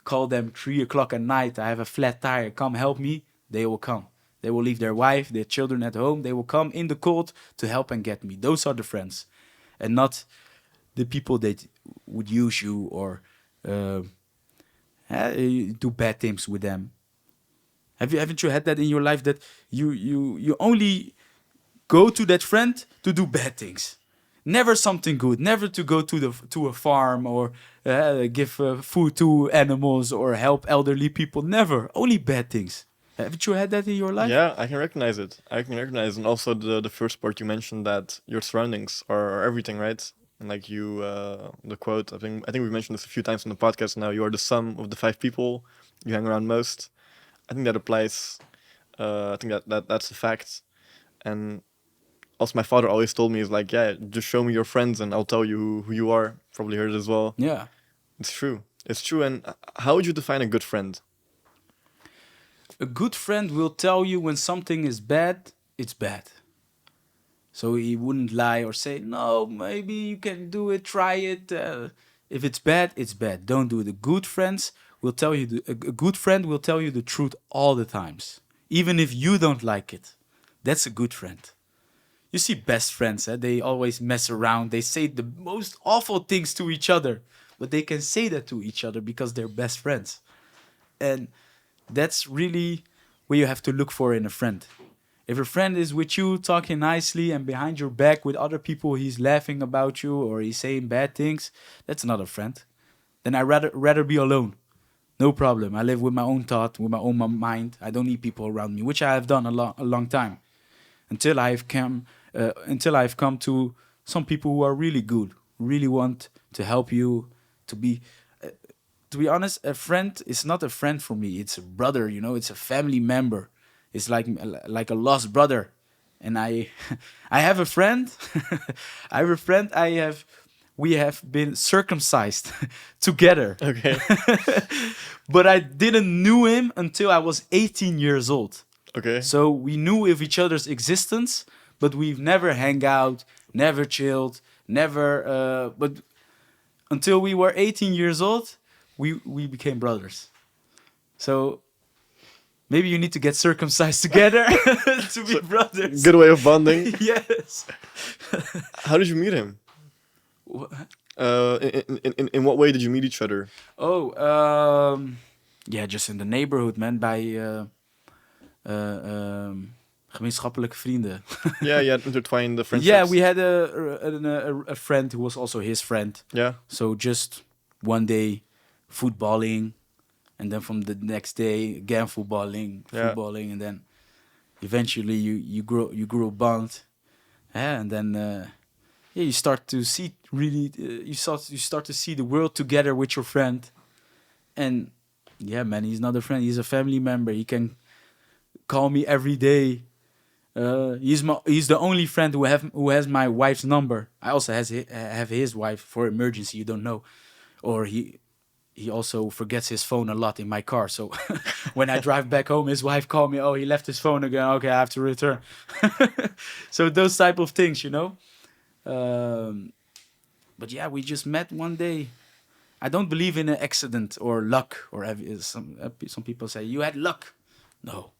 call them 3 o'clock at night, I have a flat tire, come help me, they will come. They will leave their wife, their children at home. They will come in the cold to help and get me. Those are the friends, and not the people that would use you or uh, do bad things with them. Haven't you had that in your life that you only go to that friend to do bad things? Never something good. Never to go to a farm or give food to animals or help elderly people. Never. Only bad things. Haven't you had that in your life? Yeah, I can recognize it. I can recognize, and also the first part you mentioned that your surroundings are everything, right? And like you, the quote. I think we mentioned this a few times on the podcast. Now you are the sum of the 5 people you hang around most. I think that applies. I think that's a fact. And also, my father always told me is like, yeah, just show me your friends and I'll tell you who you are. Probably heard it as well. Yeah. It's true. It's true. And how would you define a good friend? A good friend will tell you when something is bad, it's bad. So he wouldn't lie or say, no, maybe you can do it, try it. If it's bad, it's bad. Don't do it. A good friend will tell you the truth all the times, even if you don't like it. That's a good friend. You see best friends, they always mess around. They say the most awful things to each other, but they can say that to each other because they're best friends. And that's really what you have to look for in a friend. If a friend is with you talking nicely and behind your back with other people, he's laughing about you or he's saying bad things, that's not a friend. Then I rather be alone. No problem. I live with my own thought, with my own mind. I don't need people around me, which I have done a long time until I've come to some people who are really good, really want to help you to be. To be honest, a friend is not a friend for me. It's a brother, It's a family member. It's like a lost brother, and I, I have a friend. I have a friend. We have been circumcised together. Okay. But I didn't knew him until I was 18 years old. Okay. So we knew of each other's existence, but we've never hang out, never chilled, never. But until we were 18 years old, we became brothers. So maybe you need to get circumcised together to be brothers. Good way of bonding. Yes. How did you meet him? In what way did you meet each other? Oh, yeah, just in the neighborhood, man. Bij gemeenschappelijke vrienden. Yeah, intertwined the friendships. Yeah, we had a friend who was also his friend. Yeah. So just one day, footballing, and then from the next day again footballing, and then eventually you grow a bond, and then you start to see really you start to see the world together with your friend, and yeah, man, he's not a friend, he's a family member. He can call me every day. He's the only friend who has my wife's number. I also have his wife for emergency. You don't know, or he also forgets his phone a lot in my car. So when I drive back home, his wife called me. Oh, he left his phone again. Okay, I have to return. So those type of things, But yeah, we just met one day. I don't believe in an accident or luck, or some people say you had luck. No,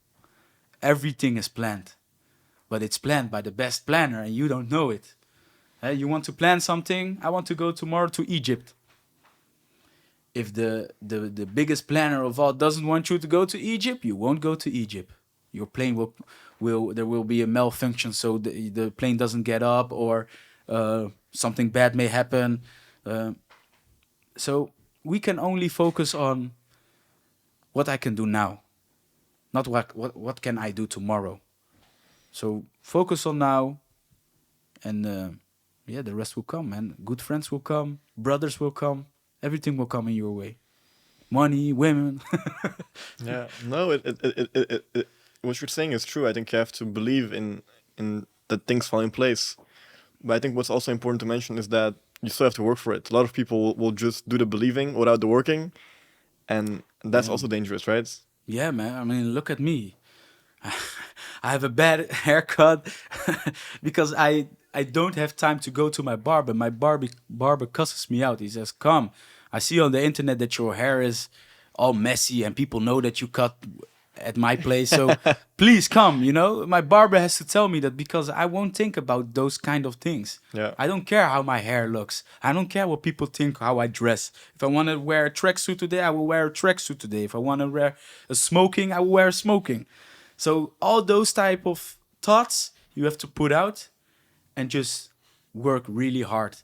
everything is planned, but it's planned by the best planner, and you don't know it. You want to plan something. I want to go tomorrow to Egypt. If the biggest planner of all doesn't want you to go to Egypt, you won't go to Egypt. Your plane will there will be a malfunction, so the plane doesn't get up, or something bad may happen. So we can only focus on what I can do now, not what can I do tomorrow. So focus on now, and the rest will come, man. Good friends will come, brothers will come, everything will come in your way. Money, women. Yeah, no, what you're saying is true. I think you have to believe in that things fall in place. But I think what's also important to mention is that you still have to work for it. A lot of people will just do the believing without the working, and that's also dangerous, right? Yeah, man. I mean, look at me. I have a bad haircut because I don't have time to go to my barber. My barber cusses me out. He says, "Come, I see on the internet that your hair is all messy, and people know that you cut at my place. So please come." You know, my barber has to tell me that because I won't think about those kind of things. Yeah. I don't care how my hair looks. I don't care what people think how I dress. If I want to wear a tracksuit today, I will wear a tracksuit today. If I want to wear a smoking, I will wear a smoking. So all those type of thoughts you have to put out and just work really hard.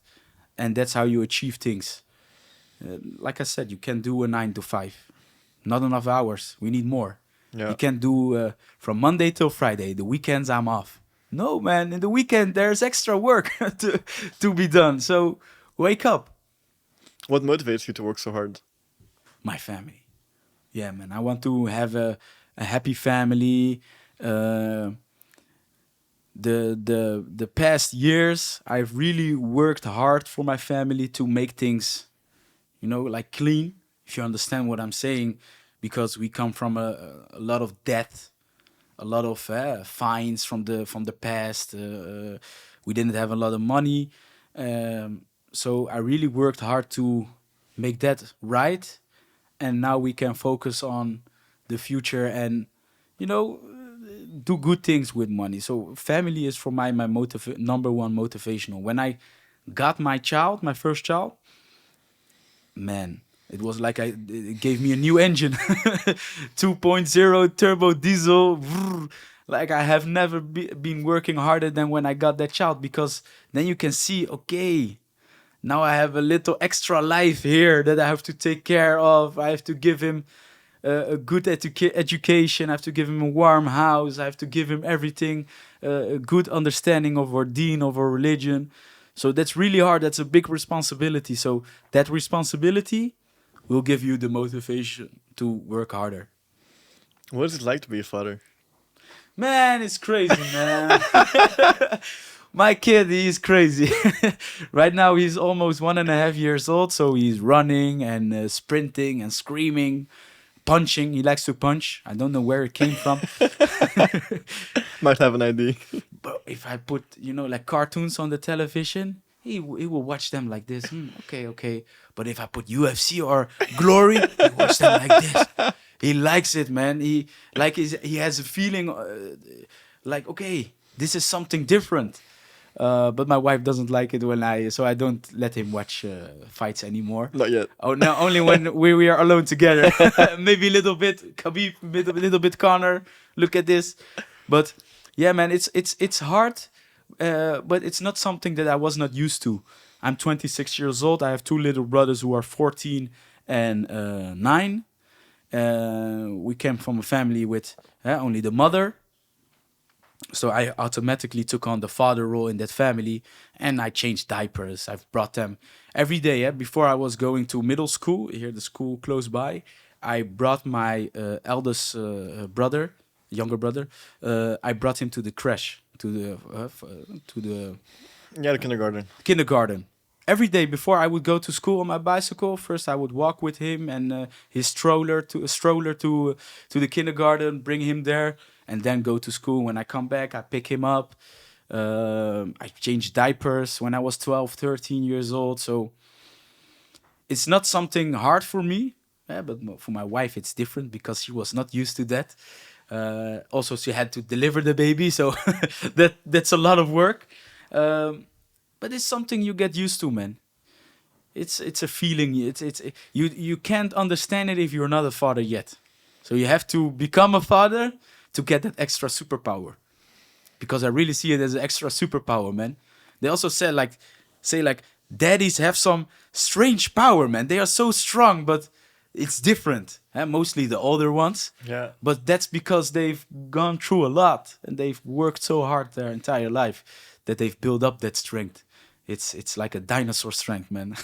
And that's how you achieve things. Like I said, you can do a 9 to 5. Not enough hours. We need more. Yeah. You can do from Monday till Friday. The weekends I'm off. No, man. In the weekend there's extra work to be done. So wake up. What motivates you to work so hard? My family. Yeah, man. I want to have a happy family. The past years I've really worked hard for my family to make things, you know, like clean, if you understand what I'm saying, because we come from a lot of debt, a lot of fines from the past. We didn't have a lot of money, so I really worked hard to make that right, and now we can focus on the future and, you know, do good things with money. So family is for my number one motivational. When I got my first child, man, it was like it gave me a new engine. 2.0 turbo diesel. Like I have never been working harder than when I got that child, because then you can see, okay, now I have a little extra life here that I have to take care of. I have to give him a good education. I have to give him a warm house. I have to give him everything, a good understanding of our deen, of our religion. So that's really hard. That's a big responsibility. So that responsibility will give you the motivation to work harder. What is it like to be a father? Man, it's crazy, man. My kid, he's crazy. Right now, he's almost 1.5 years old. So he's running and sprinting and screaming, punching. He likes to punch. I don't know where it came from. Might have an idea. But if I put, you know, like cartoons on the television, he will watch them like this. Okay. But if I put UFC or Glory, he watch them like this. He likes it, man. He has a feeling like, okay, this is something different. But my wife doesn't like it so I don't let him watch fights anymore. Not yet. Oh no, only when we are alone together. Maybe a little bit Khabib, a little bit Conor. Look at this. But yeah, man, it's hard, but it's not something that I was not used to. I'm 26 years old. I have 2 little brothers who are 14 and 9. We came from a family with only the mother. So I automatically took on the father role in that family, and I changed diapers. I've brought them every day. Before I was going to middle school, here the school close by, I brought my eldest younger brother. I brought him to the creche, to the kindergarten. Every day before I would go to school on my bicycle, first I would walk with him and his stroller to the kindergarten, bring him there, and then go to school. When I come back, I pick him up. I changed diapers when I was 12, 13 years old. So it's not something hard for me, but for my wife it's different because she was not used to that. Also, she had to deliver the baby, so that's a lot of work. But it's something you get used to, man. It's a feeling. You can't understand it if you're not a father yet. So you have to become a father to get that extra superpower. Because I really see it as an extra superpower, man. They also say like daddies have some strange power, man. They are so strong, but it's different. Mostly the older ones. Yeah. But that's because they've gone through a lot and they've worked so hard their entire life that they've built up that strength. It's like a dinosaur strength, man.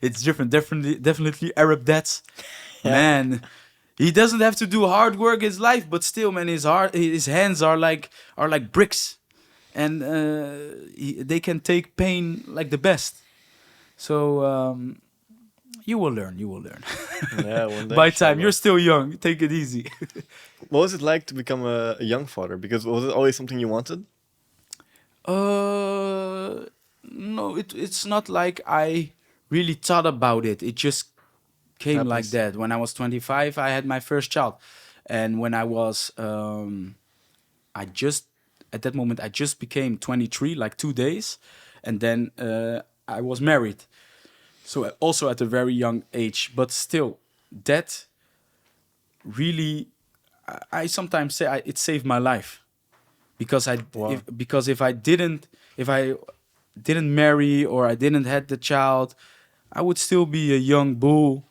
It's different. Definitely Arab dads. Yeah. Man, he doesn't have to do hard work in his life, but still, man, his hands are like bricks, and they can take pain like the best. So you will learn. Yeah, one day. By time, you're still young. Take it easy. What was it like to become a young father? Because was it always something you wanted? Uh, no, it's not like I really thought about it. It just came like Happens. that. When I was 25, I had my first child, and when I was I just at that moment I just became 23, like 2 days, and then I was married. So also at a very young age, but still, that really, I sometimes say it saved my life because Wow. if I didn't marry or I didn't had the child, I would still be a young bull,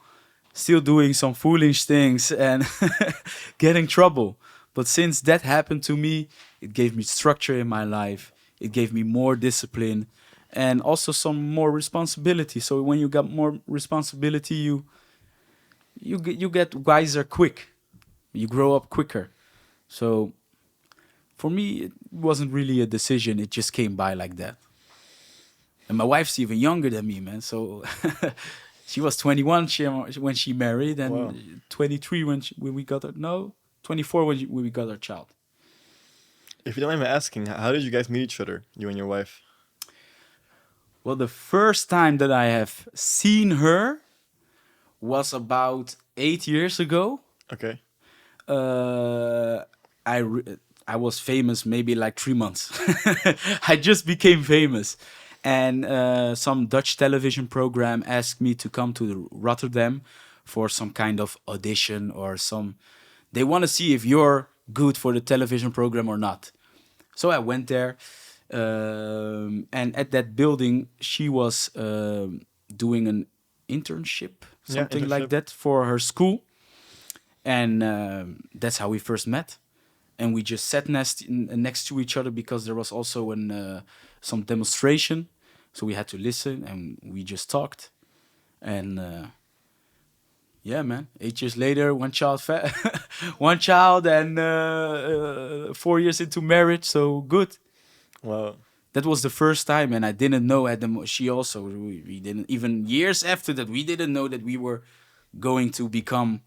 still doing some foolish things and getting trouble. But since that happened to me, it gave me structure in my life. It gave me more discipline and also some more responsibility. So when you got more responsibility, you get wiser quick. You grow up quicker. So for me, it wasn't really a decision. It just came by like that. And my wife's even younger than me, man. So she was 21 when she married, Wow. and 23 when we got her. No, 24 when we got our child. If you don't mind me asking, how did you guys meet each other, you and your wife? Well, the first time that I have seen her was about 8 years ago. Okay. Uh, I re- I was famous maybe like 3 months. I just became famous, and some Dutch television program asked me to come to Rotterdam for some kind of audition or some. They want to see if you're good for the television program or not. So I went there, and at that building, she was doing an internship, Yeah, something like internship. that, for her school, and that's how we first met. And we just sat next to each other because there was also some demonstration, so we had to listen, and we just talked, and yeah, man. 8 years later, one child, one child, and 4 years into marriage. So good. Wow. That was the first time, and I didn't know at she also we didn't even years after that we didn't know that we were going to become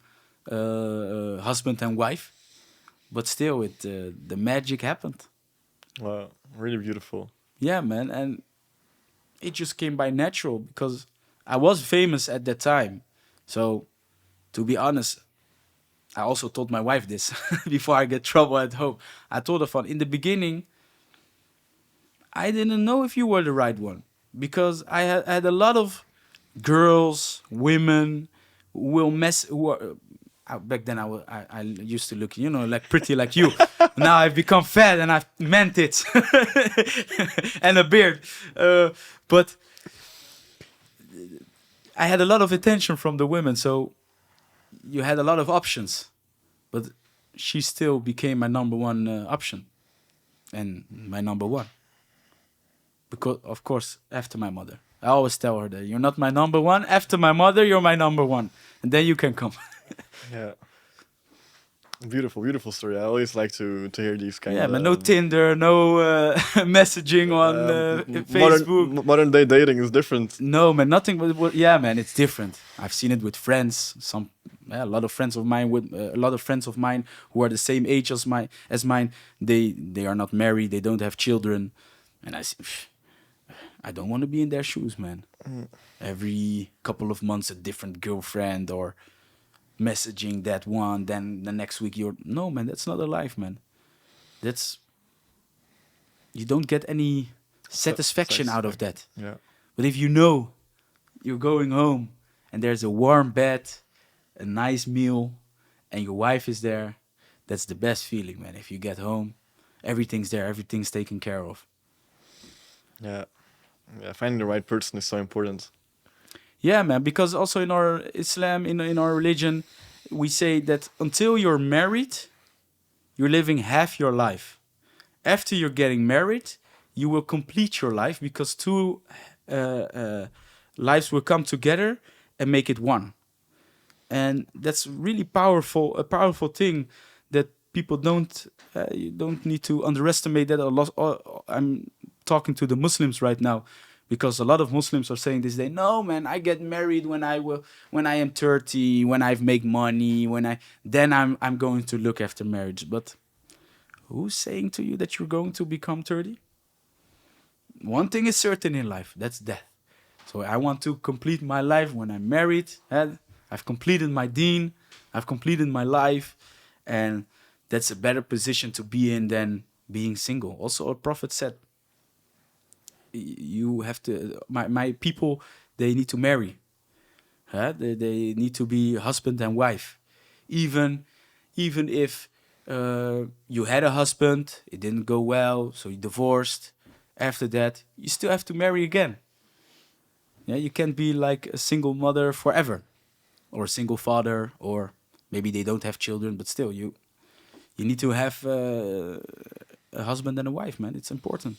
husband and wife. But still, the magic happened. Wow. Really beautiful. Yeah, man, and it just came by natural because I was famous at that time. So to be honest, I also told my wife this before I get trouble at home. I told her, "Fun, in the beginning, I didn't know if you were the right one because I had a lot of girls, women who will mess. Who are, back then I used to look, like pretty like you. Now I've become fat and I've meant it and a beard. But I had a lot of attention from the women, so you had a lot of options. But she still became my number one option and my number one. Because of course after my mother, I always tell her that you're not my number one. After my mother, you're my number one, and then you can come. Yeah. Beautiful, beautiful story. I always like to hear these kind Yeah, of man. No Tinder, no messaging on Facebook. modern day dating is different. No, man. Nothing. Yeah, man. It's different. I've seen it with friends. A lot of friends of mine with a lot of friends of mine who are the same age as mine. They are not married. They don't have children, and I see. I don't want to be in their shoes, man. Every couple of months, a different girlfriend or messaging that one. Then the next week, no, man. That's not a life, man. That's You don't get any satisfaction out of that. Yeah. But if you know you're going home and there's a warm bed, a nice meal, and your wife is there, that's the best feeling, man. If you get home, everything's there, everything's taken care of. Yeah. Yeah. Finding the right person is so important. Yeah, man, because also in our Islam, in our religion, we say that until you're married, you're living half your life. After you're getting married, you will complete your life because two lives will come together and make it one. And that's really powerful, a powerful thing that people you don't need to underestimate that a lot. I'm talking to the Muslims right now because a lot of Muslims are saying this day, no, man, I get married when I am 30, when I've make money, then I'm going to look after marriage. But who's saying to you that you're going to become 30? one thing is certain in life, that's death. So I want to complete my life when I'm married. I've completed my deen, I've completed my life, and that's a better position to be in than being single. Also, a prophet said, you have to, my people, they need to marry. They need to be husband and wife. Even, even if you had a husband, it didn't go well, so you divorced. After that, you still have to marry again. Yeah, you can't be like a single mother forever, or a single father, or maybe they don't have children, but still, you need to have a husband and a wife, man. It's important.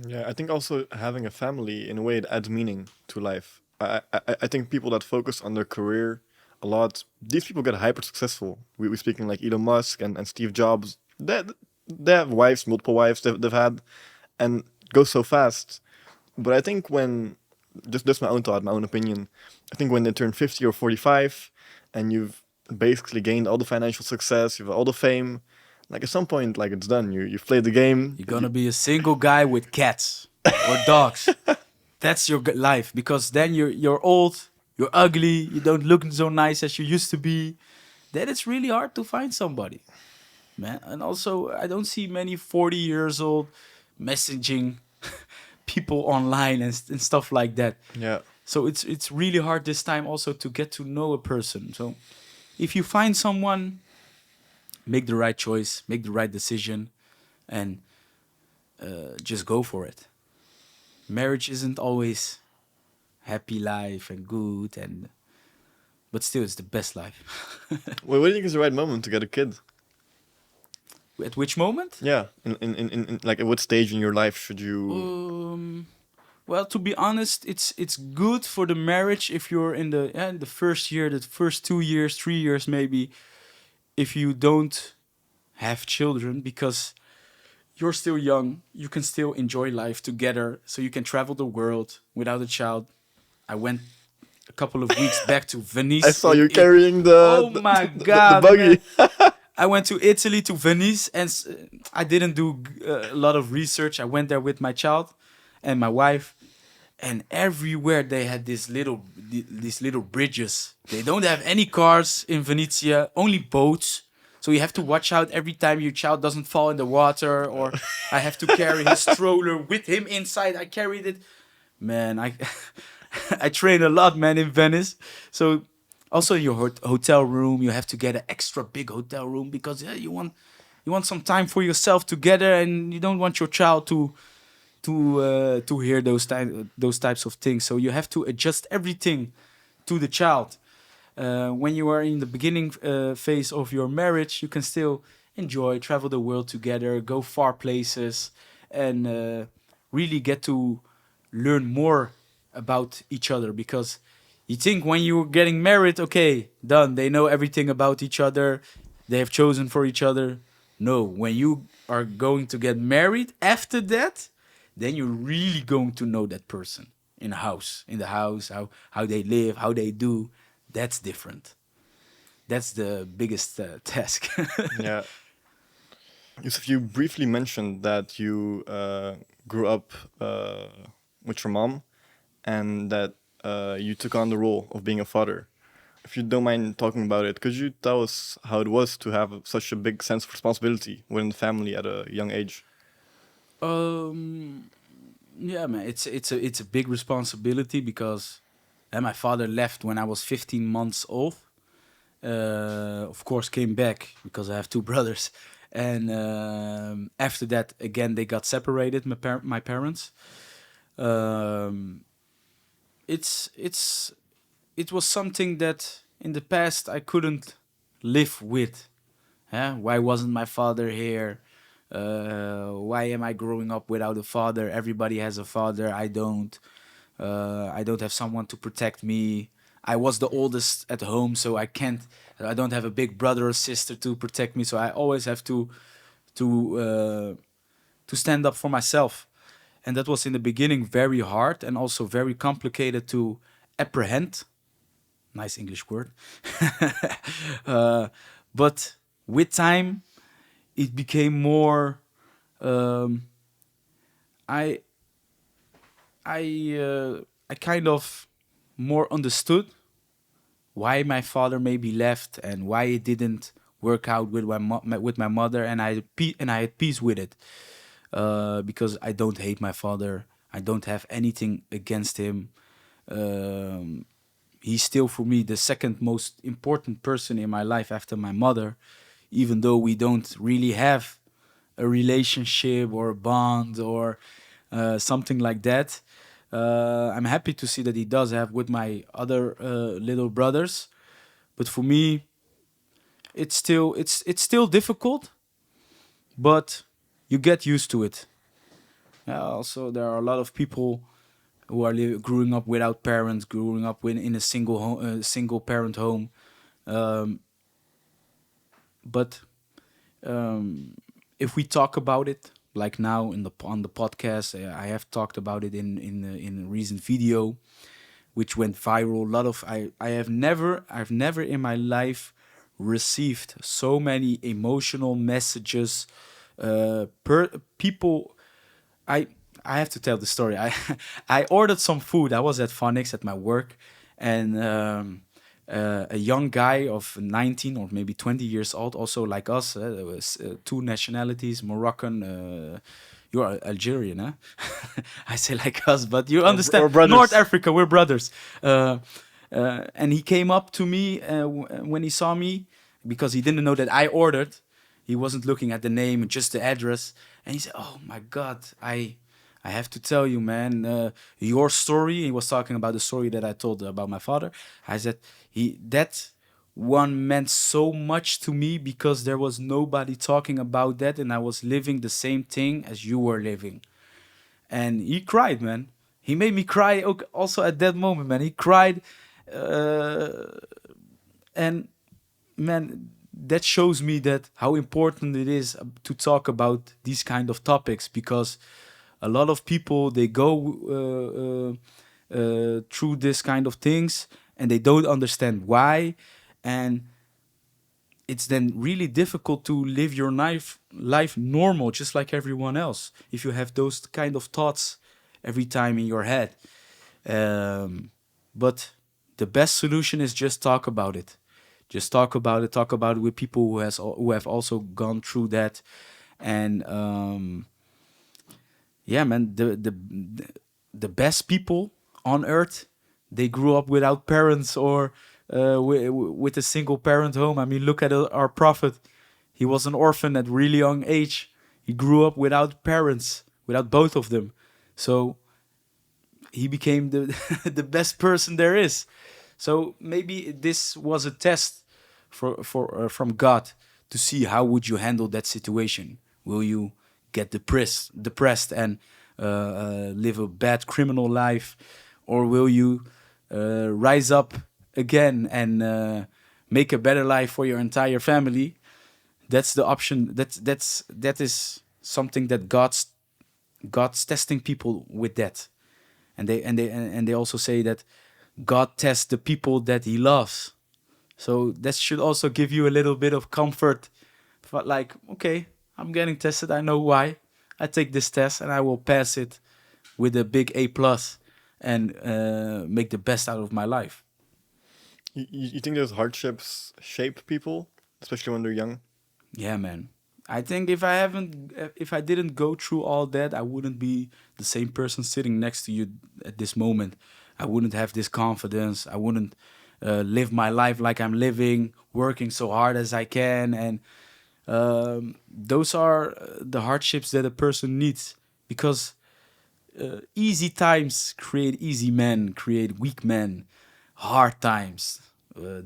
Yeah, I think also having a family in a way it adds meaning to life. I think people that focus on their career a lot, these people get hyper successful. We're speaking like Elon Musk and Steve Jobs. They have wives, multiple wives they've had, and go so fast. But I think when just my own thought, my own opinion, I think when they turn 50 or 45, and you've basically gained all the financial success, you've all the fame, like at some point, like it's done. You've played the game. You're gonna be a single guy with cats or dogs. That's your life, because then you're old, you're ugly, you don't look so nice as you used to be. Then it's really hard to find somebody, man. And also, I don't see many 40 years old messaging people online and stuff like that. Yeah. So it's really hard this time also to get to know a person. So if you find someone, make the right choice, make the right decision, and just go for it. Marriage isn't always happy life and good, and but still, it's the best life. Well, what do you think is the right moment to get a kid? At which moment? Yeah. In like at what stage in your life should you? Well, to be honest, it's good for the marriage if you're in the first year, the first 2 years, 3 years maybe, if you don't have children, because you're still young, you can still enjoy life together, so you can travel the world without a child. I went a couple of weeks back to Venice. I saw you carrying the Oh my the God, buggy. I went to Italy, to Venice, and I didn't do a lot of research. I went there with my child and my wife, and everywhere they had these little bridges. They don't have any cars in Venezia, only boats. So you have to watch out every time your child doesn't fall in the water, or I have to carry his stroller with him inside. I carried it. Man, I I train a lot, man, in Venice. So also your hotel room, you have to get an extra big hotel room, because yeah, you want some time for yourself together, and you don't want your child to hear those types of things. So you have to adjust everything to the child. When you are in the beginning phase of your marriage, you can still enjoy, travel the world together, go far places, and really get to learn more about each other. Because you think when you're getting married, okay, done, they know everything about each other, they have chosen for each other. No, when you are going to get married, after that, then you're really going to know that person in the house, how they live, how they do. That's different. That's the biggest task. Yeah. Yusuf, you briefly mentioned that you grew up with your mom, and that you took on the role of being a father. If you don't mind talking about it, could you tell us how it was to have such a big sense of responsibility within the family at a young age? um, yeah, man, it's a big responsibility, because my father left when I was 15 months old. Of course, came back because I have two brothers, and after that, again, they got separated. My parents. Um, it's it was something that in the past I couldn't live with. Huh? Why wasn't my father here? Why am I growing up without a father? Everybody has a father. I don't. I don't have someone to protect me. I was the oldest at home, so I can't. I don't have a big brother or sister to protect me. So I always have to to stand up for myself. And that was in the beginning very hard, and also very complicated to apprehend. Nice English word. uh, but with time, it became more. Um, I I kind of more understood why my father maybe left and why it didn't work out with with my mother, and I had peace with it, because I don't hate my father. I don't have anything against him. Um, he's still for me the second most important person in my life after my mother, even though we don't really have a relationship or a bond or something like that. I'm happy to see that he does have with my other little brothers, but for me, it's still difficult, but you get used to it. Also, there are a lot of people who are growing up without parents, growing up in a single parent home. Um, but if we talk about it, like now on the podcast, I have talked about it in a recent video, which went viral. A lot of I've never in my life received so many emotional messages. Per people, I I have to tell the story. I I ordered some food. I was at FunX at my work, and a young guy of 19 or maybe 20 years old, also like us. There was two nationalities, Moroccan. You're Algerian, huh? I say like us, but you understand. Or brothers. North Africa, we're brothers. And he came up to me when he saw me, because he didn't know that I ordered. He wasn't looking at the name, just the address, and he said, "Oh my God, I have to tell you, man, your story." He was talking about the story that I told about my father. I said, that one meant so much to me because there was nobody talking about that, and I was living the same thing as you were living." And he cried, man. He made me cry also at that moment, man. He cried, uh, and man, that shows me that how important it is to talk about these kind of topics, because a lot of people, they go through this kind of things and they don't understand why, and it's then really difficult to live your life normal just like everyone else if you have those kind of thoughts every time in your head. But the best solution is just talk about it. Just talk about it with people who have also gone through that. And yeah, man, the best people on earth, they grew up without parents or with a single parent home. I mean, look at our prophet. He was an orphan at really young age. He grew up without parents, without both of them. So he became the the best person there is. So maybe this was a test from God to see how would you handle that situation. Will you get depressed and live a bad criminal life, or will you rise up again and make a better life for your entire family? That's the option. That is something that God's testing people with that, and they also say that God tests the people that He loves. So that should also give you a little bit of comfort. But like, okay, I'm getting tested. I know why. I take this test and I will pass it with a big A plus and make the best out of my life. You think those hardships shape people, especially when they're young? Yeah, man. I think if I didn't go through all that, I wouldn't be the same person sitting next to you at this moment. I wouldn't have this confidence. I wouldn't live my life like I'm living, working so hard as I can. And those are the hardships that a person needs, because easy times create easy men, create weak men. Hard times,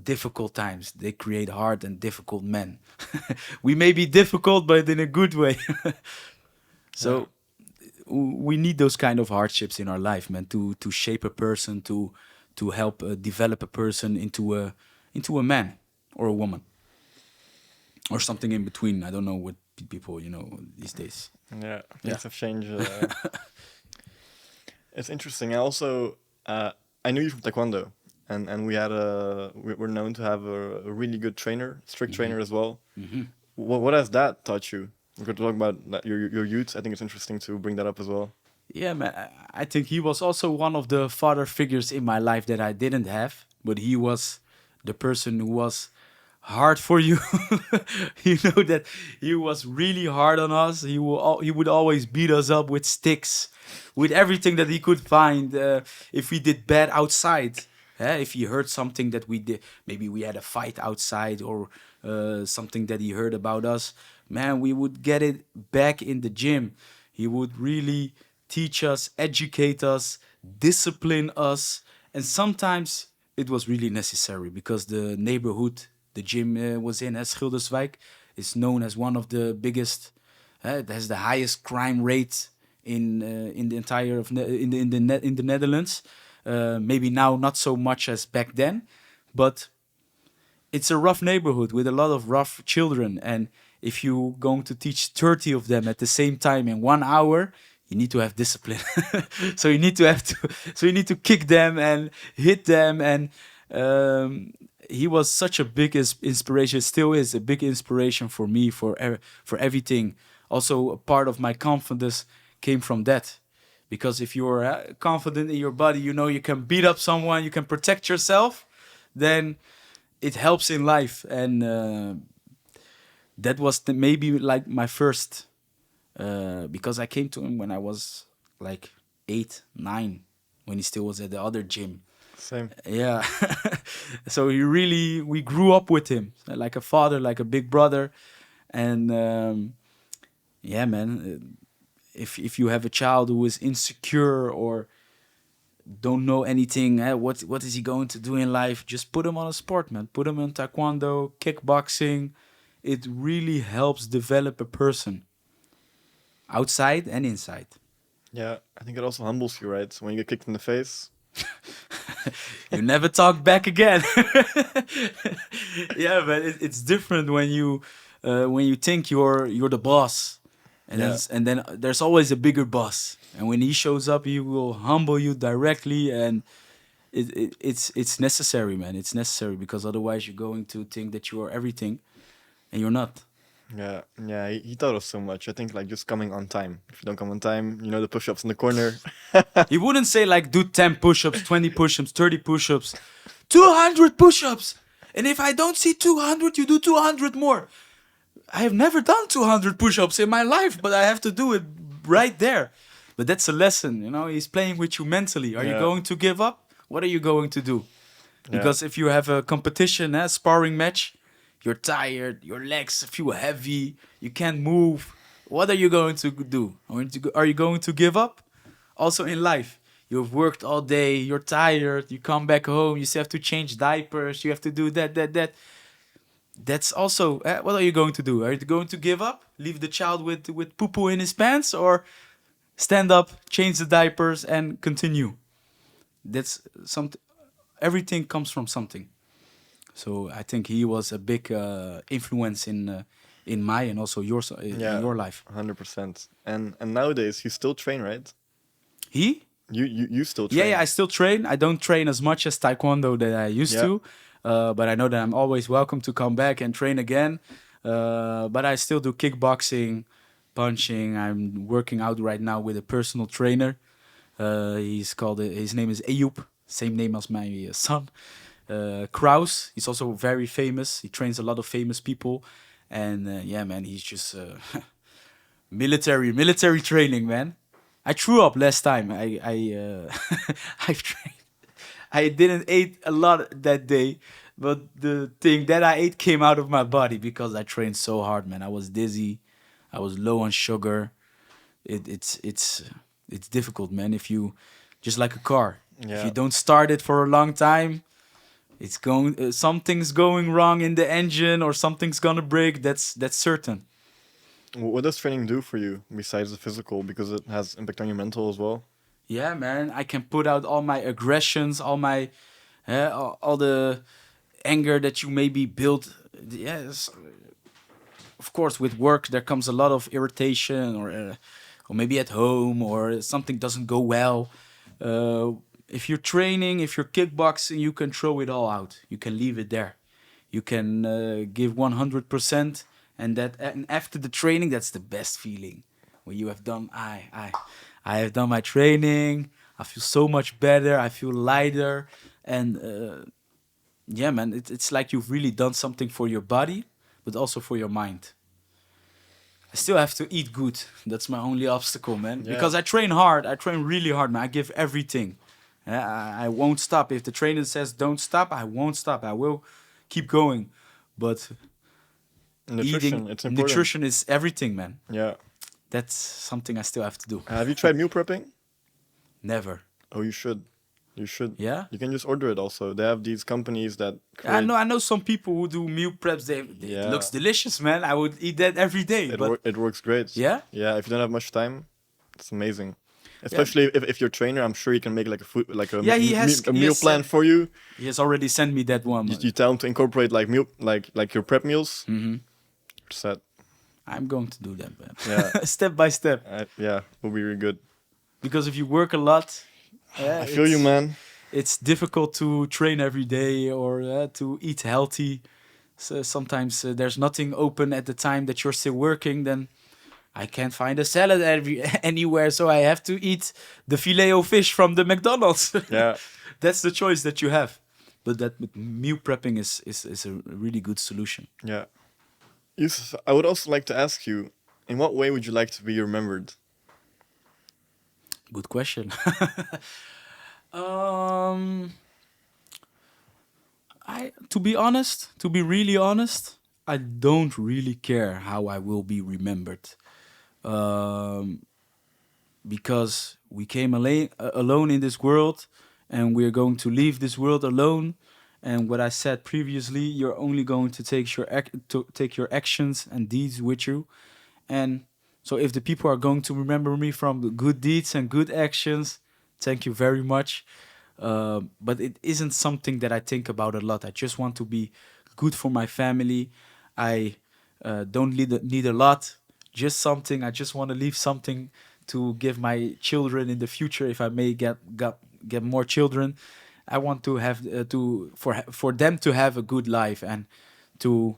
difficult times, they create hard and difficult men. We may be difficult, but in a good way. Yeah. So we need those kind of hardships in our life, man, to shape a person, to help develop a person into a man or a woman or something in between. I don't know what people these days. Yeah, Yeah. things have changed. It's interesting. I also I knew you from Taekwondo, and we're known to have a really good trainer, strict trainer as well. Hmm. What has that taught you? We're going to talk about your youth. I think it's interesting to bring that up as well. Yeah, man. I think he was also one of the father figures in my life that I didn't have, but he was the person who was hard for you. You know that he was really hard on us. He would always beat us up with sticks, with everything that he could find. If we did bad outside, if he heard something that we did, maybe we had a fight outside or something that he heard about us. Man, we would get it back in the gym. He would really teach us, educate us, discipline us, and sometimes it was really necessary because the neighborhood the gym was in, Schilderswijk, is known as one of the biggest. It has the highest crime rate in the entire of in the Netherlands. Maybe now not so much as back then, but it's a rough neighborhood with a lot of rough children. And if you're going to teach 30 of them at the same time in 1 hour, you need to have discipline. So you need to kick them and hit them. And he was such a big inspiration, still is a big inspiration for me for everything. Also, a part of my confidence came from that. Because if you're confident in your body, you know you can beat up someone, you can protect yourself, then it helps in life. And that was maybe like my first, because I came to him when I was like 8, 9, when he still was at the other gym. Same. Yeah. So we grew up with him like a father, like a big brother. And yeah, man, if you have a child who is insecure or don't know anything, what is he going to do in life? Just put him on a sport, man. Put him in taekwondo, kickboxing. It really helps develop a person outside and inside. Yeah, I think it also humbles you, right? When you get kicked in the face. You never talk back again. Yeah, but it's different when you think you're the boss, and Yeah. then there's always a bigger boss, and when he shows up, he will humble you directly, and it's necessary, man. It's necessary because otherwise you're going to think that you are everything, and you're not. Yeah, yeah, he taught us so much. I think like just coming on time. If you don't come on time, you know the push-ups in the corner. He wouldn't say like do 10 push-ups, 20 push-ups, 30 push-ups, 200 push-ups. And if I don't see 200, you do 200 more. I have never done 200 push-ups in my life, but I have to do it right there. But that's a lesson, you know. He's playing with you mentally. Are you Yeah. going to give up? What are you going to do? Yeah. Because if you have a competition, sparring match, you're tired, your legs feel heavy, you can't move. What are you going to do? Are you going to give up? Also in life, you've worked all day, you're tired, you come back home, you still have to change diapers, you have to do that. That's also, what are you going to do? Are you going to give up? Leave the child with poo-poo in his pants? Or stand up, change the diapers, and continue? That's something. Everything comes from something. So I think he was a big influence in my and also yours in Yeah. your life. 100%. And nowadays you still train, right? He? You still train. Yeah, I still train. I don't train as much as taekwondo that I used Yeah. to, but I know that I'm always welcome to come back and train again. But I still do kickboxing, punching. I'm working out right now with a personal trainer. His name is Ayoub, same name as my son. Kraus, he's also very famous. He trains a lot of famous people, and yeah, man, he's just military training, man. I threw up last time. I trained. I didn't eat a lot that day, but the thing that I ate came out of my body because I trained so hard, man. I was dizzy. I was low on sugar. It's difficult, man. If you just like a car, if Yeah. you don't start it for a long time, it's going something's going wrong in the engine or something's gonna break. That's certain. What does training do for you besides the physical? Because it has impact on your mental as well. Yeah, man. I can put out all my aggressions, all the anger that you maybe built. Yes, of course, with work there comes a lot of irritation, or maybe at home, or something doesn't go well. If you're training, if you're kickboxing, you can throw it all out. You can leave it there. You can give 100%, and after the training, that's the best feeling. When you have done, I have done my training. I feel so much better. I feel lighter. And yeah, man, it's like you've really done something for your body, but also for your mind. I still have to eat good. That's my only obstacle, man. Yeah. Because I train hard. I train really hard, man. I give everything. I won't stop. If the trainer says don't stop, I won't stop. I will keep going. But Nutrition, eating, it's important. nutrition is everything, man. Yeah. That's something I still have to do. Have you tried meal prepping? Never. Oh, you should. You should. Yeah? You can just order it also. They have these companies that I create. know some people who do meal preps. It Yeah. looks delicious, man. I would eat that every day. But It works great. yeah? Yeah, if you don't have much time, it's amazing. Especially if you're a trainer, I'm sure he can make like a food like a Yeah, he has- a he meal has plan said- for you. He has already sent me that one. You tell him to incorporate like meal like your prep meals. Hmm. Set. I'm going to do that, man. Yeah. Step by step. Yeah, will be really good. Because if you work a lot, I feel you, man. It's difficult to train every day or to eat healthy. So sometimes there's nothing open at the time that you're still working. Then I can't find a salad anywhere, so I have to eat the filet o fish from the McDonald's. Yeah. That's the choice that you have. But that meal prepping is a really good solution. Yeah. Youssef, I would also like to ask you, in what way would you like to be remembered? Good question. um, to be really honest, I don't really care how I will be remembered. Um, because we came alone in this world, and we're going to leave this world alone. And what I said previously, you're only going to take your actions and deeds with you. And so if the people are going to remember me from the good deeds and good actions, thank you very much. But it isn't something that I think about a lot. I just want to be good for my family. I don't need a lot, just something. I just want to leave something to give my children in the future if I may get more children. I want to have for them to have a good life and to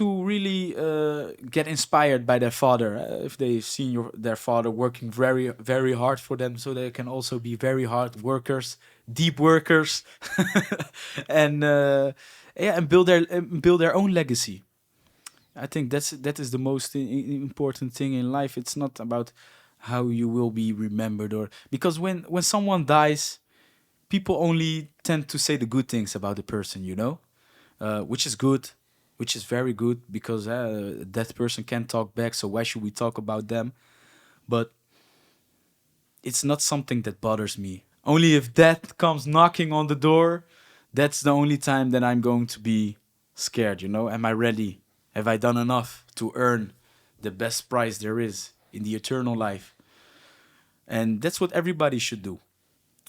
really get inspired by their father. If they've seen their father working very very hard for them, so they can also be very hard workers, deep workers, and yeah, and build their own legacy. I think that is the most important thing in life. It's not about how you will be remembered, or because when someone dies, people only tend to say the good things about the person, which is good, which is very good, because that person can't talk back, so why should we talk about them? But it's not something that bothers me. Only if death comes knocking on the door, that's the only time that I'm going to be scared, Am I ready? Have I done enough to earn the best prize there is in the eternal life? And that's what everybody should do.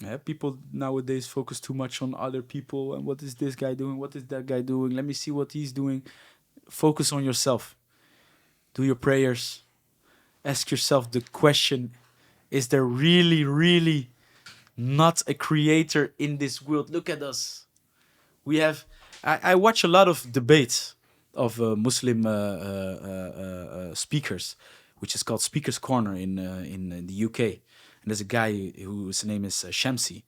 Yeah, people nowadays focus too much on other people and what is this guy doing? What is that guy doing? Let me see what he's doing. Focus on yourself. Do your prayers. Ask yourself the question, is there really, really not a creator in this world? Look at us. I watch a lot of debates of Muslim speakers, which is called Speaker's Corner in the UK. And there's a guy whose name is Shamsi,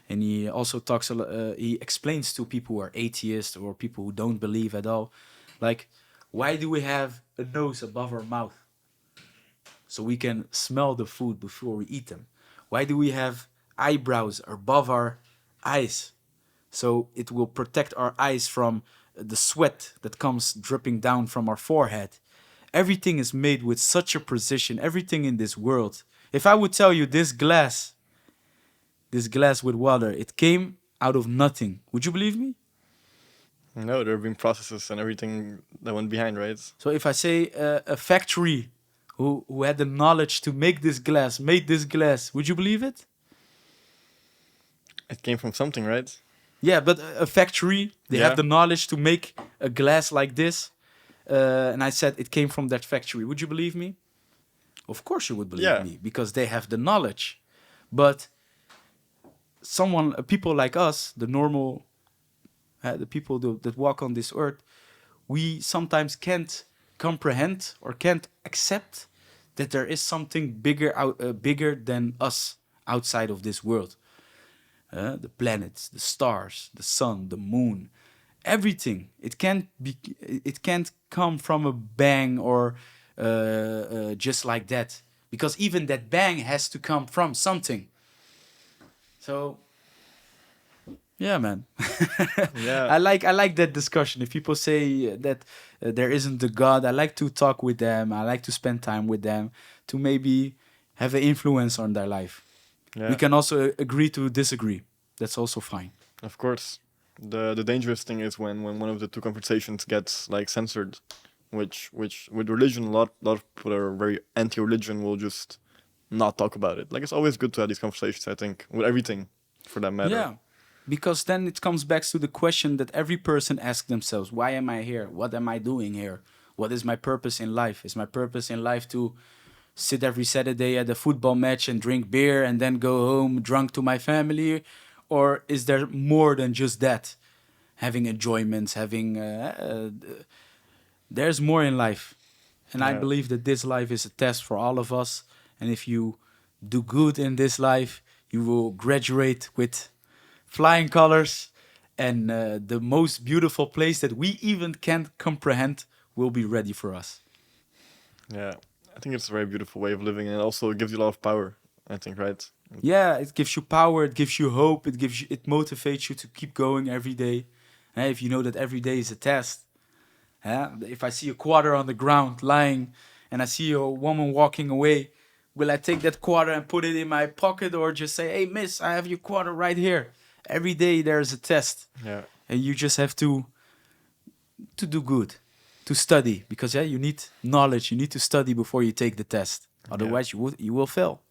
and he also talks. He explains to people who are atheists or people who don't believe at all, like, why do we have a nose above our mouth? So we can smell the food before we eat them. Why do we have eyebrows above our eyes? So it will protect our eyes from the sweat that comes dripping down from our forehead. Everything is made with such a precision. Everything in this world. If I would tell you this glass with water, it came out of nothing, would you believe me? No, there have been processes and everything that went behind, right? So if I say a factory who had the knowledge to make this glass, made this glass, would you believe it? It came from something, right? Yeah, but a factory, they Yeah. have the knowledge to make a glass like this. And I said it came from that factory. Would you believe me? Of course you would believe me, because they have the knowledge. But people like us, the normal, the people that walk on this earth, we sometimes can't comprehend or can't accept that there is something bigger than us outside of this world. The planets, the stars, the sun, the moon, everything. It can't come from a bang or just like that, because even that bang has to come from something. So yeah, man. Yeah. I like that discussion. If people say that there isn't a God, I like to talk with them. I like to spend time with them to maybe have an influence on their life. Yeah. We can also agree to disagree. That's also fine. Of course. The dangerous thing is when one of the two conversations gets like censored, which with religion a lot of people are very anti-religion will just not talk about it. Like it's always good to have these conversations, I think, with everything for that matter. Yeah. Because then it comes back to the question that every person asks themselves: why am I here? What am I doing here? What is my purpose in life? Is my purpose in life to sit every Saturday at a football match and drink beer and then go home drunk to my family? Or is there more than just that? Having enjoyments, there's more in life. And I Yeah. believe that this life is a test for all of us. And if you do good in this life, you will graduate with flying colors. And the most beautiful place that we even can't comprehend will be ready for us. Yeah. I think it's a very beautiful way of living, and also it gives you a lot of power, I think, right? Yeah, it gives you power, it gives you hope, it motivates you to keep going every day. If you know that every day is a test. If I see a quarter on the ground lying and I see a woman walking away, will I take that quarter and put it in my pocket, or just say, hey miss, I have your quarter right here? Every day there's a test. Yeah. And you just have to do good, to study, because you need knowledge, you need to study before you take the test. Otherwise you will fail.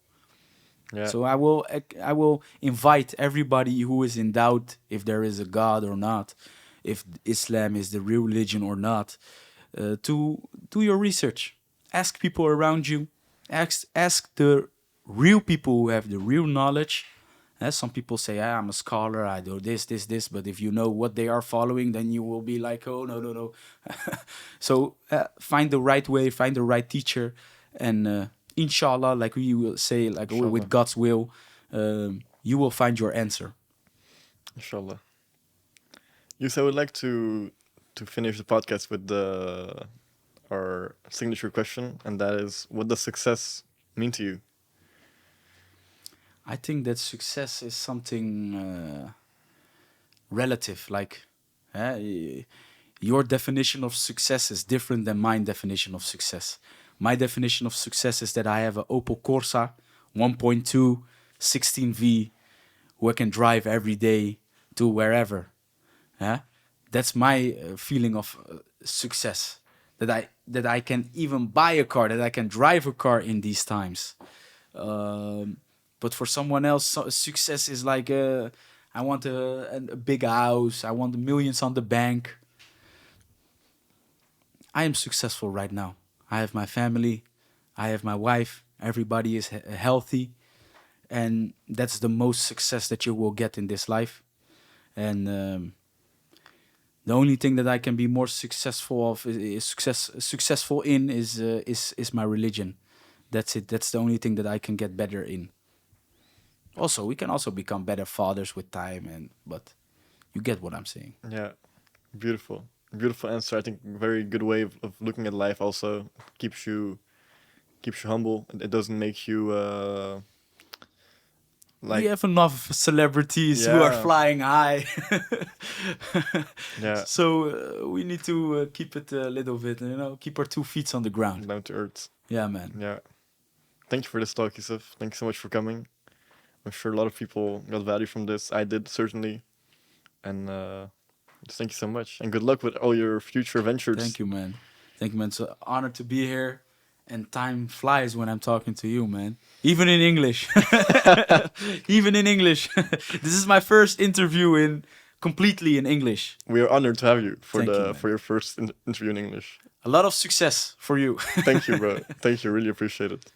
Yeah. So I will invite everybody who is in doubt if there is a God or not, if Islam is the real religion or not, to do your research. Ask people around you. Ask the real people who have the real knowledge. Some people say, I'm a scholar, I do this. But if you know what they are following, then you will be like, oh, no. So find the right way, find the right teacher. And inshallah, like we will say, like Inshallah. with God's will, you will find your answer. Inshallah. Youssef, I would like to finish the podcast with our signature question, and that is, what does success mean to you? I think that success is something relative. Like, your definition of success is different than my definition of success. My definition of success is that I have an Opel Corsa 1.2 16V who I can drive every day to wherever. That's my feeling of success. That I can even buy a car, that I can drive a car in these times. But for someone else, success is like, I want a big house, I want millions on the bank. I am successful right now. I have my family, I have my wife, everybody is healthy. And that's the most success that you will get in this life. And the only thing that I can be more successful of successful in is my religion. That's it. That's the only thing that I can get better in. Also, we can also become better fathers with time, but you get what I'm saying. Yeah, beautiful answer. I think very good way of looking at life. Also keeps you humble. It doesn't make you like. We have enough celebrities who are flying high. Yeah. So we need to keep it a little bit, keep our 2 feet on the ground. Down to earth. Yeah, man. Yeah. Thank you for this talk, Youssef. Thank you so much for coming. I'm sure a lot of people got value from this. I did, certainly. And just thank you so much. And good luck with all your future ventures. Thank you, man. It's an honor to be here. And time flies when I'm talking to you, man. Even in English. Even in English. This is my first interview completely in English. We are honored to have you for your first interview in English. A lot of success for you. Thank you, bro. Thank you. Really appreciate it.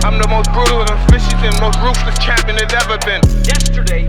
I'm the most brutal and vicious and most ruthless champion there's ever been. Yesterday,